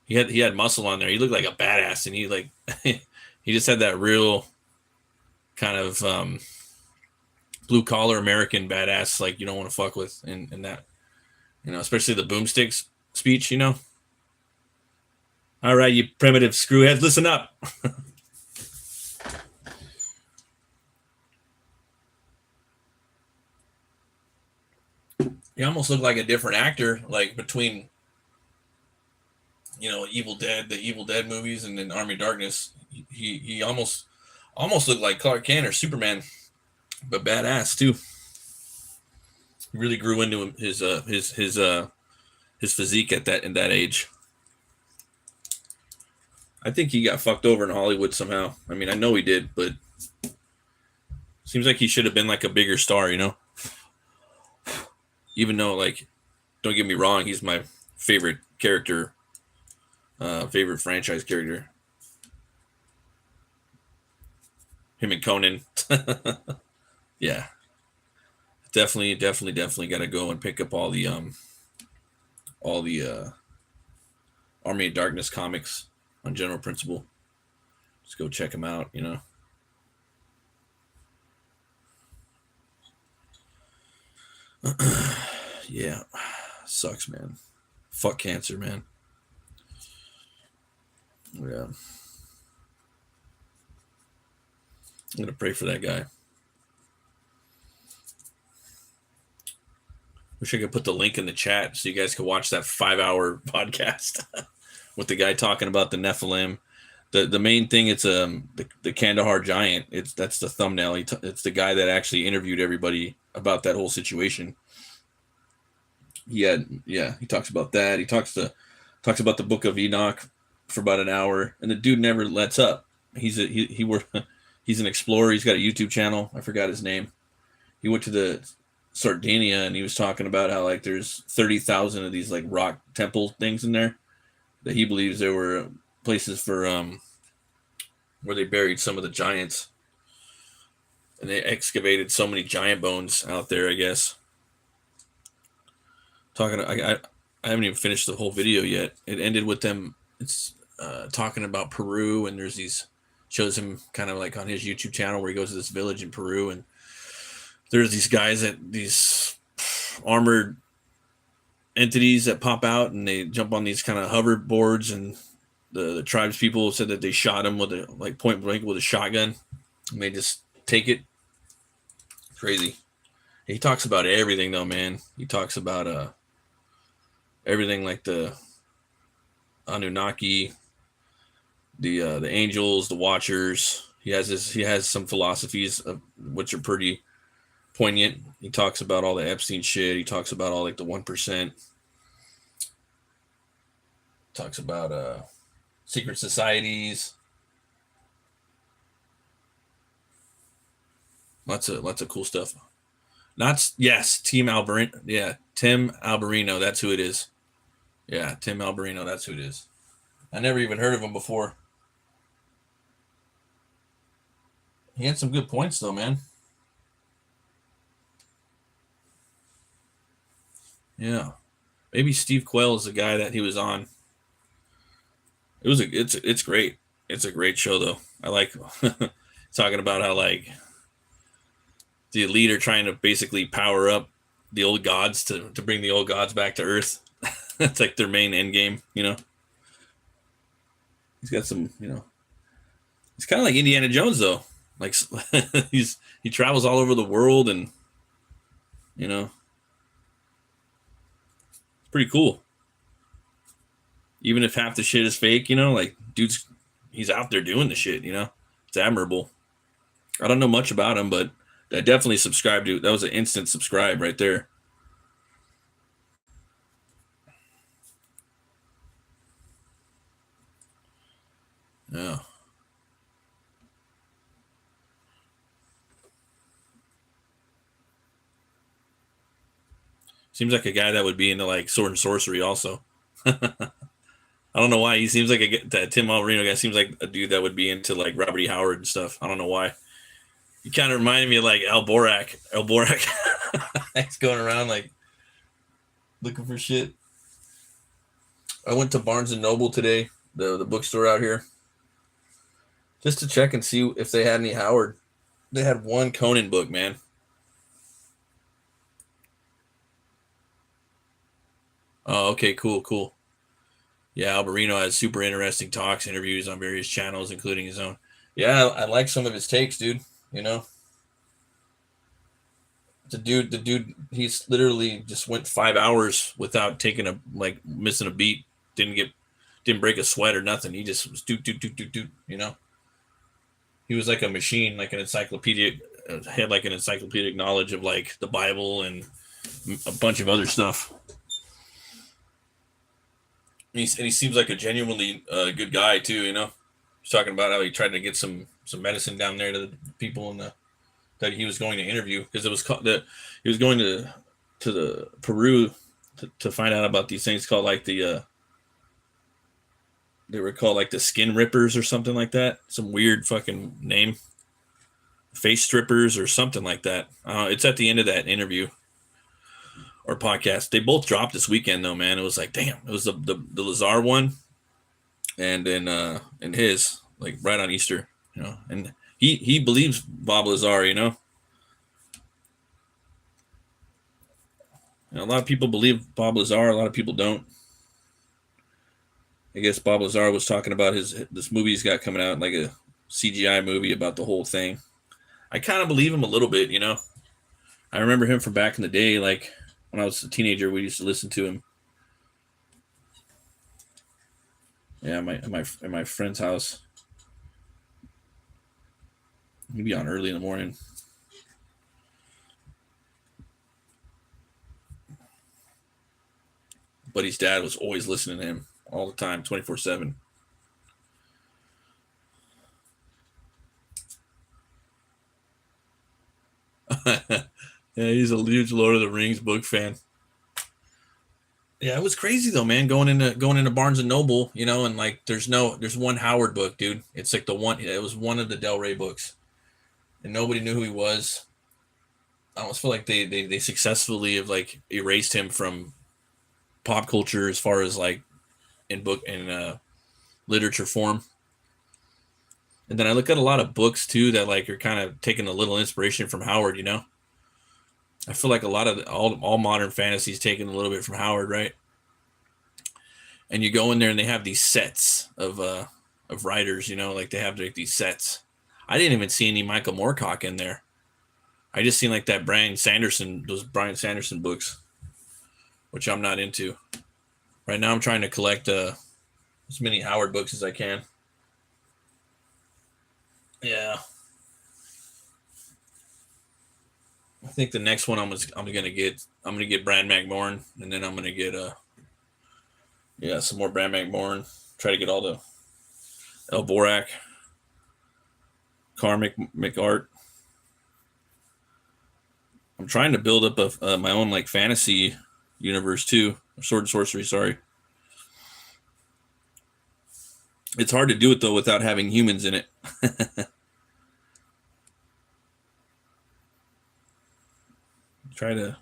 he had muscle on there. He looked like a badass, and he like he just had that real kind of blue collar American badass like you don't want to fuck with, and that especially the boomsticks speech. All right, you primitive screwheads, listen up. He almost looked like a different actor, like between The Evil Dead movies, and then Army of Darkness. He almost looked like Clark Kent or Superman, but badass too. He really grew into his physique at that age. I think he got fucked over in Hollywood somehow. I mean, I know he did, but seems like he should have been like a bigger star, Even though, like, don't get me wrong, he's my favorite character, favorite franchise character. Him and Conan. Yeah, definitely got to go and pick up all the Army of Darkness comics on General Principle. Just go check them out, Yeah, sucks, man. Fuck cancer, man. Yeah, I'm gonna pray for that guy. Wish I could put the link in the chat so you guys could watch that 5-hour podcast with the guy talking about the Nephilim. The main thing, it's the Kandahar giant. That's the thumbnail. It's the guy that actually interviewed everybody about that whole situation. He talks about that. He talks about the Book of Enoch for about an hour, and the dude never lets up. He's an explorer. He's got a YouTube channel. I forgot his name. He went to the Sardinia, and he was talking about how like there's 30,000 of these like rock temple things in there that he believes there were places for where they buried some of the giants, and they excavated so many giant bones out there, I guess. I haven't even finished the whole video yet. It ended with them. It's talking about Peru, and there's these shows him kind of like on his YouTube channel where he goes to this village in Peru, and there's these guys these armored entities that pop out, and they jump on these kind of hoverboards, and the tribes people said that they shot him with point blank with a shotgun, and they just take it. Crazy. He talks about everything though, man. He talks about everything, like the Anunnaki, the angels, the Watchers. He has some philosophies of which are pretty poignant. He talks about all the Epstein shit. He talks about all like the 1%. Talks about secret societies. Lots of cool stuff. Team Alberino. Yeah, Tim Alberino. That's who it is. Yeah, Tim Alberino. That's who it is. I never even heard of him before. He had some good points though, man. Yeah, maybe Steve Quayle is the guy that he was on. It's great. It's a great show though. I like talking about how like the elite are trying to basically power up the old gods to bring the old gods back to Earth. That's like their main end game, He's got some, he's kind of like Indiana Jones though. Like he travels all over the world, and it's pretty cool. Even if half the shit is fake, like he's out there doing the shit, It's admirable. I don't know much about him, but I definitely subscribed to. That was an instant subscribe right there. Yeah. Seems like a guy that would be into like sword and sorcery also. I don't know why. He seems like that Tim Alberino guy seems like a dude that would be into like Robert E. Howard and stuff. I don't know why. He kind of reminded me of like Al Borak. He's going around like looking for shit. I went to Barnes and Noble today, the bookstore out here, just to check and see if they had any Howard. They had one Conan book, man. Oh, okay, cool. Yeah, Alberino has super interesting talks, interviews on various channels, including his own. Yeah, I like some of his takes, dude. The dude, he's literally just went 5 hours without taking missing a beat. Didn't didn't break a sweat or nothing. He just was do. You know, he was like a machine, like an encyclopedic, had like an encyclopedic knowledge of like the Bible and a bunch of other stuff. And he seems like a genuinely good guy too. You know, he's talking about how he tried to get some medicine down there to the people in the that he was going to interview, because it was called that he was going to the Peru to find out about these things called like the they were called like the skin rippers or something like that. Some weird fucking name. Face strippers or something like that. It's at the end of that interview or podcast. They both dropped this weekend though, man. It was like, damn. It was the Lazar one, and then and his like right on Easter, you know. And he believes Bob Lazar, you know. And a lot of people believe Bob Lazar. A lot of people don't. I guess Bob Lazar was talking about this movie he's got coming out, like a CGI movie about the whole thing. I kind of believe him a little bit, you know. I remember him from back in the day, like when I was a teenager, we used to listen to him. Yeah, at my friend's house. He'd be on early in the morning. But his dad was always listening to him all the time, 24/7. Yeah, he's a huge Lord of the Rings book fan. Yeah, it was crazy though, man. Going into Barnes and Noble, you know, and like there's one Howard book, dude. It's like it was one of the Del Rey books, and nobody knew who he was. I almost feel like they successfully have like erased him from pop culture as far as like in book and literature form. And then I look at a lot of books too that like are kind of taking a little inspiration from Howard, you know. I feel like a lot of all modern fantasy is taken a little bit from Howard, right? And you go in there and they have these sets of writers, you know, like they have like these sets. I didn't even see any Michael Moorcock in there. I just seen like that those Brian Sanderson books, which I'm not into. Right now I'm trying to collect as many Howard books as I can. Yeah. I think the next one I'm gonna get Brad McMorran, and then I'm gonna get some more Brad McMorran. Try to get all the Elborak, Karmic McArt. I'm trying to build up my own like fantasy universe too, sword and sorcery. Sorry, it's hard to do it though without having humans in it. trying to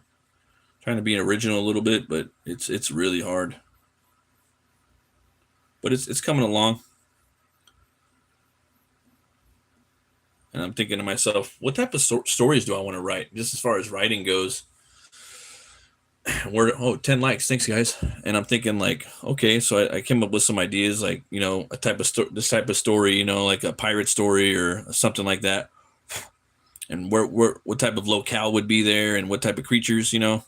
be an original a little bit, but it's really hard. But it's coming along. And I'm thinking to myself, what type of stories do I want to write? Just as far as writing goes. 10 likes. Thanks, guys. And I'm thinking like, okay, so I came up with some ideas, like, you know, this type of story, you know, like a pirate story or something like that. And what type of locale would be there, and what type of creatures, you know.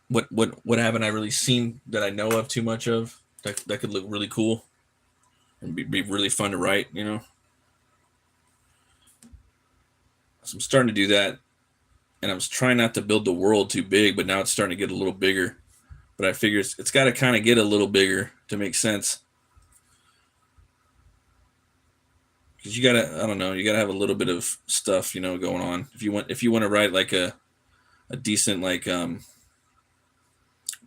What haven't I really seen that I know of too much of that could look really cool and be really fun to write, you know. So I'm starting to do that, and I was trying not to build the world too big, but now it's starting to get a little bigger. But I figure it's got to kind of get a little bigger to make sense. Because you gotta, I don't know, you gotta have a little bit of stuff, you know, going on. If you want to write like a decent like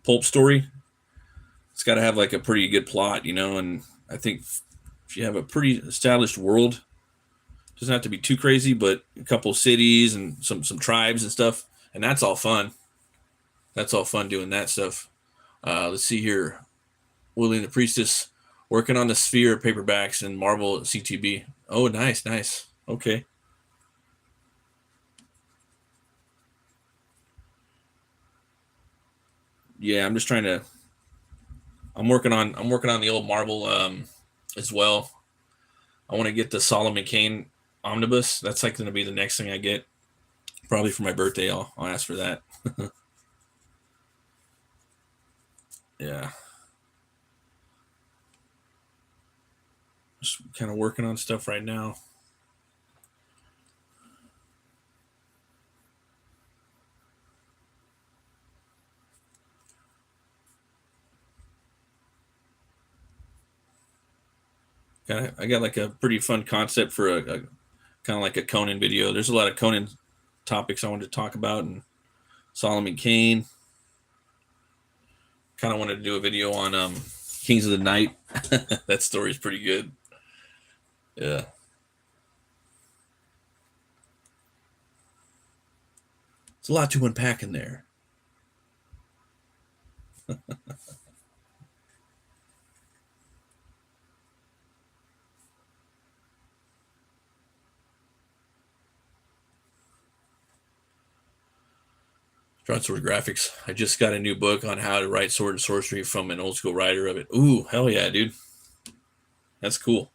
pulp story, it's got to have like a pretty good plot, you know. And I think if you have a pretty established world, it doesn't have to be too crazy, but a couple cities and some tribes and stuff, and that's all fun. That's all fun doing that stuff. Let's see here, Willie and the Priestess working on the Sphere paperbacks and Marvel CTB. Oh, nice. Okay. Yeah, I'm working on the old Marvel as well. I want to get the Solomon Kane omnibus. That's like going to be the next thing I get. Probably for my birthday, I'll ask for that. Yeah. Just kind of working on stuff right now. I got like a pretty fun concept for a kind of like a Conan video. There's a lot of Conan topics I wanted to talk about, and Solomon Kane. Kind of wanted to do a video on Kings of the Night. That story's pretty good. Yeah. It's a lot to unpack in there. Drawing sword graphics. I just got a new book on how to write sword and sorcery from an old school writer of it. Ooh, hell yeah, dude. That's cool.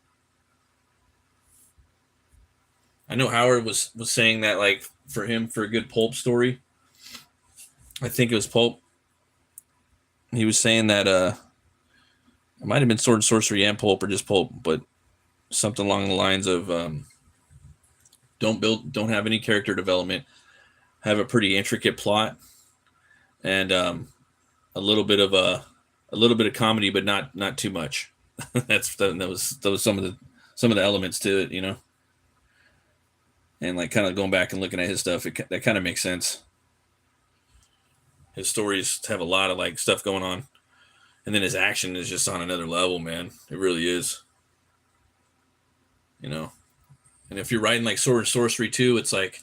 I know Howard was saying that, like, for him, for a good pulp story, I think it was pulp. He was saying that it might have been sword and sorcery and pulp, or just pulp, but something along the lines of don't have any character development, have a pretty intricate plot, and a little bit of comedy, but not too much. that was some of the elements to it, you know. And like kind of going back and looking at his stuff, that kind of makes sense. His stories have a lot of like stuff going on, and then his action is just on another level, man. It really is, you know. And if you're writing like sword and sorcery too, it's like,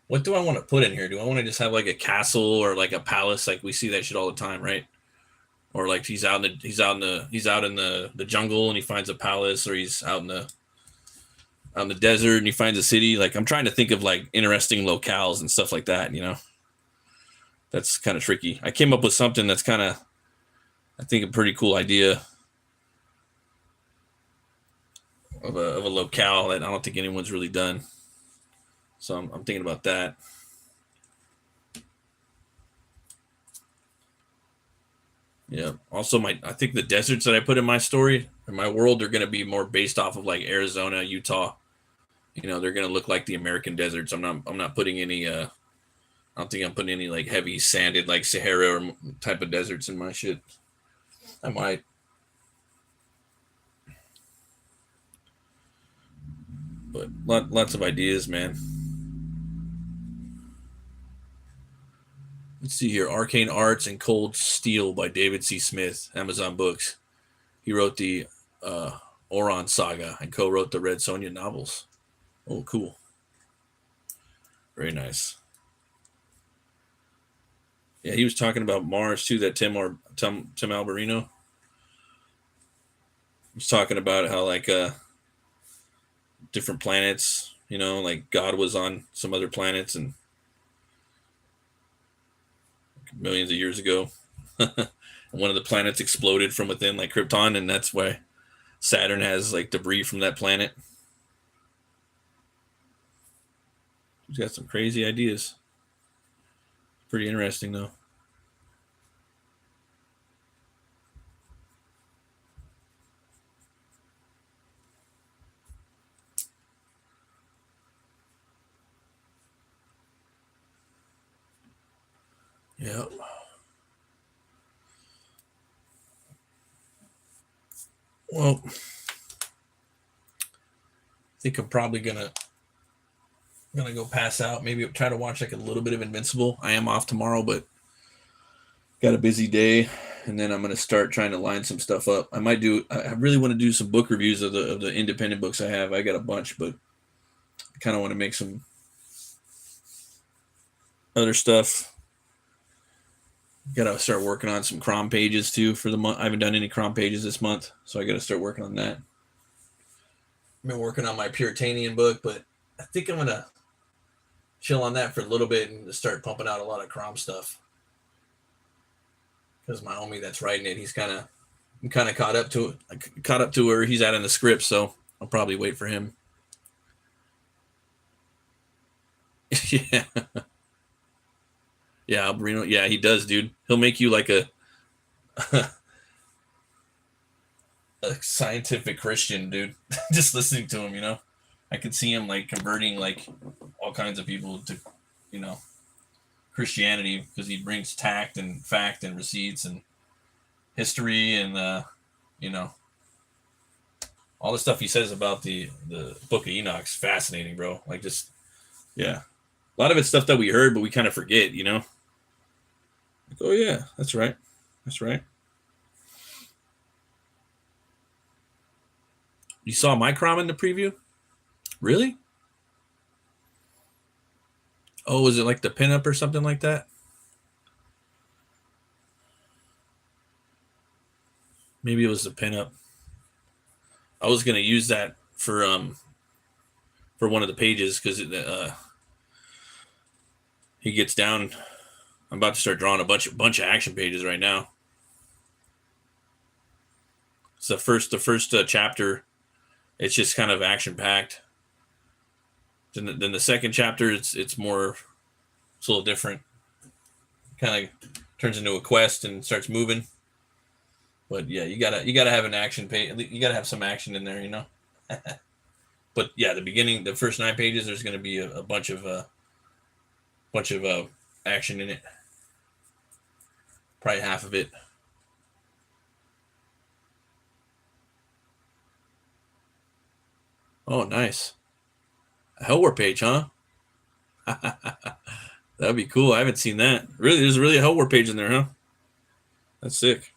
what do I want to put in here? Do I want to just have like a castle or like a palace? Like we see that shit all the time, right? Or like he's out in the jungle and he finds a palace, or he's out in the desert and he finds a city. Like I'm trying to think of like interesting locales and stuff like that, you know. That's kind of tricky. I came up with something that's kind of, I think, a pretty cool idea of a locale that I don't think anyone's really done. So I'm thinking about that. Yeah. Also, I think the deserts that I put in my story, in my world, are going to be more based off of like Arizona, Utah. You know, they're going to look like the American deserts. I'm not putting any. I don't think I'm putting any like heavy sanded like Sahara or type of deserts in my shit. I might. But lots of ideas, man. Let's see here. Arcane Arts and Cold Steel by David C. Smith, Amazon Books. He wrote the Oron Saga and co-wrote the Red Sonja novels. Oh, cool. Very nice. Yeah, he was talking about Mars too. That Tim Alberino was talking about how like different planets. You know, like God was on some other planets and millions of years ago. And one of the planets exploded from within, like Krypton, and that's why Saturn has like debris from that planet. He's got some crazy ideas. Pretty interesting, though. Yeah. Well, I think I'm probably gonna go pass out. Maybe try to watch like a little bit of Invincible. I am off tomorrow, but got a busy day, and then I'm gonna start trying to line some stuff up. I might do. I really want to do some book reviews of the independent books I have. I got a bunch, but I kind of want to make some other stuff. Got to start working on some crom pages too for the month. I haven't done any crom pages this month, so I got to start working on that. I've been working on my Puritanian book, but I think I'm gonna chill on that for a little bit and start pumping out a lot of crom stuff. Because my homie that's writing it, I'm kind of caught up to where he's at in the script, so I'll probably wait for him. Yeah. Yeah, Alberino. Yeah, he does, dude. He'll make you like a a scientific Christian, dude. Just listening to him, I could see him like converting like all kinds of people to, you know, Christianity, because he brings tact and fact and receipts and history and you know, all the stuff he says about the Book of Enoch's fascinating, bro. Like, just, yeah, a lot of it's stuff that we heard but we kind of forget, Like, oh yeah, that's right, that's right. You saw Microm in the preview? Really? Oh, was it like the pinup or something like that? Maybe it was the pinup. I was gonna use that for one of the pages, because he gets down. I'm about to start drawing a bunch of action pages right now. It's the first chapter. It's just kind of action packed. Then the second chapter, it's more, it's a little different. Kind of turns into a quest and starts moving. But yeah, you gotta have an action page. You gotta have some action in there. But yeah, the first 9 pages, there's going to be a bunch of action in it. Probably half of it. Oh, nice. A HELWÄR page, huh? That'd be cool. I haven't seen that. Really, there's really a HELWÄR page in there, huh? That's sick.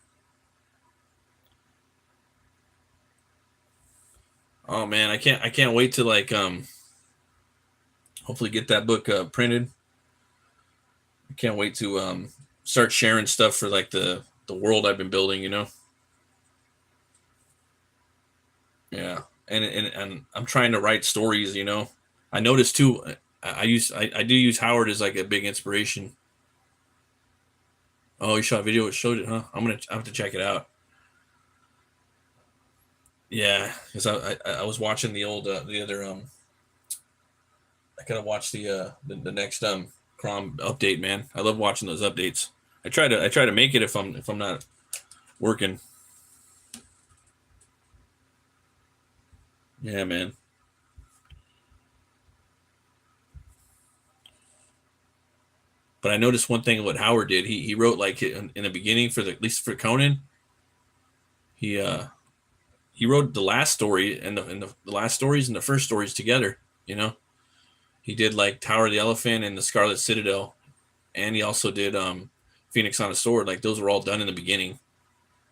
Oh man, I can't wait to like hopefully get that book printed. I can't wait to start sharing stuff for like the world I've been building. Yeah. And I'm trying to write stories. I noticed too, I do use Howard as like a big inspiration. Oh, you shot a video, it showed it, huh? I have to check it out. Yeah, because I was watching the old the other I gotta watch the next Crom update, man. I love watching those updates. I try to make it if I'm not working. Yeah, man. But I noticed one thing what Howard did. He wrote like in the beginning, for at least for Conan. He he wrote the last story and the last stories and the first stories together. You know, he did like Tower of the Elephant and the Scarlet Citadel, and he also did Phoenix on a Sword. Like, those were all done in the beginning.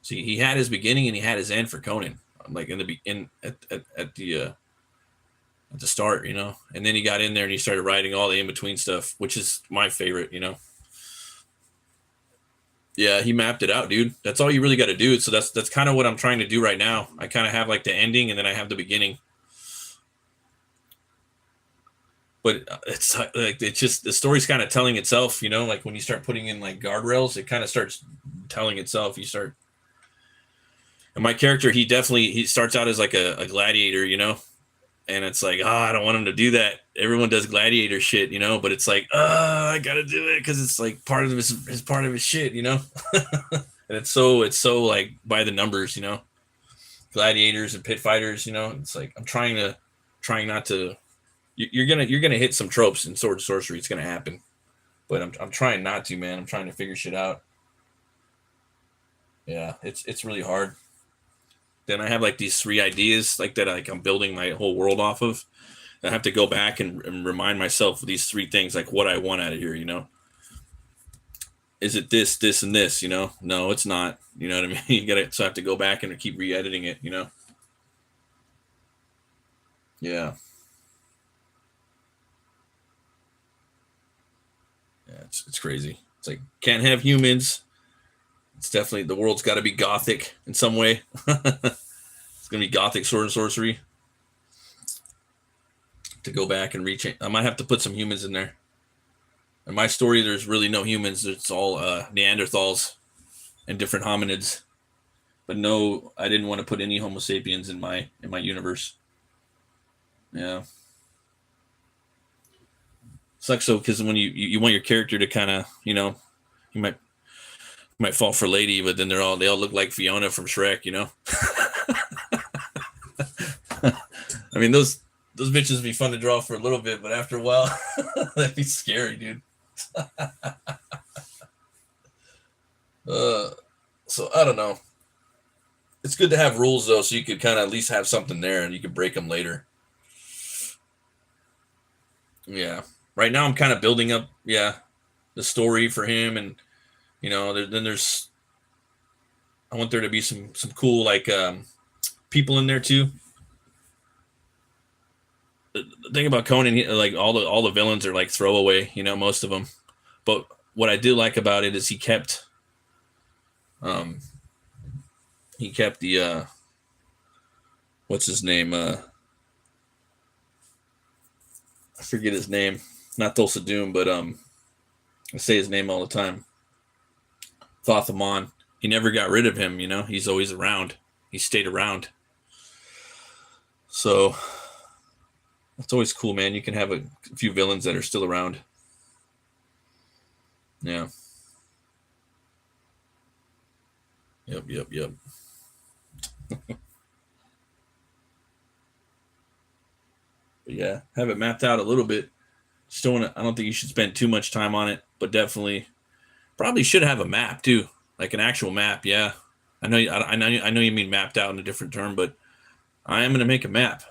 So he had his beginning and he had his end for Conan, like in the in at the start. And then he got in there and he started writing all the in between stuff, which is my favorite. Yeah, he mapped it out, dude. That's all you really got to do. So that's kind of what I'm trying to do right now. I kind of have like the ending and then I have the beginning. But it's like, it's just, the story's kind of telling itself. Like when you start putting in like guardrails, it kind of starts telling itself. And my character, he starts out as like a gladiator. And it's like, I don't want him to do that. Everyone does gladiator shit. But it's like, I gotta do it because it's like part of his part of his shit. And it's so like by the numbers. Gladiators and pit fighters. It's like I'm trying not to. You're gonna hit some tropes in sword sorcery. It's gonna happen, but I'm trying not to, man. I'm trying to figure shit out. Yeah, it's really hard. Then I have like these 3 ideas like that, like I'm building my whole world off of. I have to go back and remind myself of these 3 things, like what I want out of here. Is it this, and this? No, it's not. You know what I mean? So I have to go back and keep re-editing it. Yeah. Yeah, it's crazy. It's like, can't have humans. It's definitely, the world's got to be gothic in some way. It's gonna be gothic sword and sorcery. To go back and reach it, I might have to put some humans in there. In my story, there's really no humans. It's all Neanderthals and different hominids. But no, I didn't want to put any Homo sapiens in my universe. Yeah. Sucks though, because when you want your character to kind of, you might fall for lady, but then they all look like Fiona from Shrek. I mean, those bitches be fun to draw for a little bit, but after a while, that'd be scary, dude. Uh, so I don't know. It's good to have rules though, so you could kind of at least have something there, and you can break them later. Yeah. Right now, I'm kind of building up, yeah, the story for him, and then there's I want there to be some cool like people in there too. The thing about Conan, like all the villains are like throwaway, most of them. But what I did like about it is um he kept the what's his name, I forget his name, not Thulsa Doom, but I say his name all the time, Thothamon. He never got rid of him, he's always around. He stayed around. So that's always cool, man. You can have a few villains that are still around. Yeah. Yep. But yeah, have it mapped out a little bit. Just don't I don't think you should spend too much time on it, but definitely probably should have a map too, like an actual map. Yeah, I know you mean mapped out in a different term, but I am gonna make a map.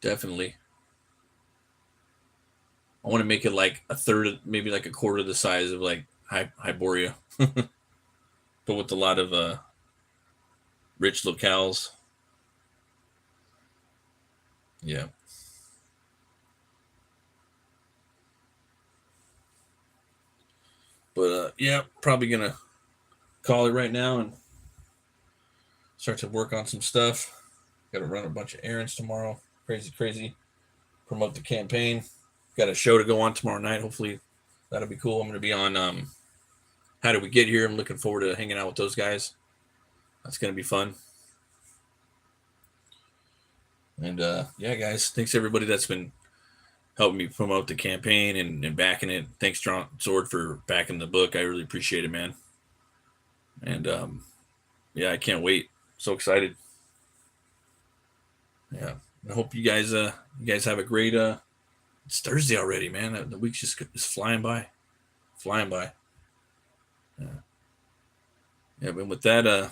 Definitely, I want to make it like a third, maybe like a quarter the size of like Hyboria, but with a lot of rich locales. Yeah, but yeah, probably gonna call it right now and start to work on some stuff. Got to run a bunch of errands tomorrow. Crazy. Promote the campaign. Got a show to go on tomorrow night. Hopefully, that'll be cool. I'm going to be on How Did We Get Here? I'm looking forward to hanging out with those guys. That's going to be fun. And yeah, guys, thanks everybody that's been helping me promote the campaign and backing it. Thanks, John Sword, for backing the book. I really appreciate it, man. And yeah, I can't wait. So excited. Yeah, I hope you guys have a great. It's Thursday already, man. The week's just is flying by, flying by. Yeah, yeah. But with that,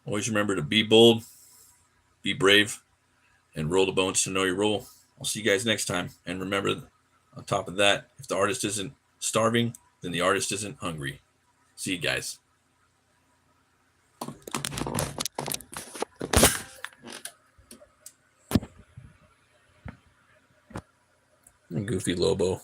always remember to be bold, be brave, and roll the bones to know your role. I'll see you guys next time. And remember, on top of that, if the artist isn't starving, then the artist isn't hungry. See you guys. Goofy Lobo.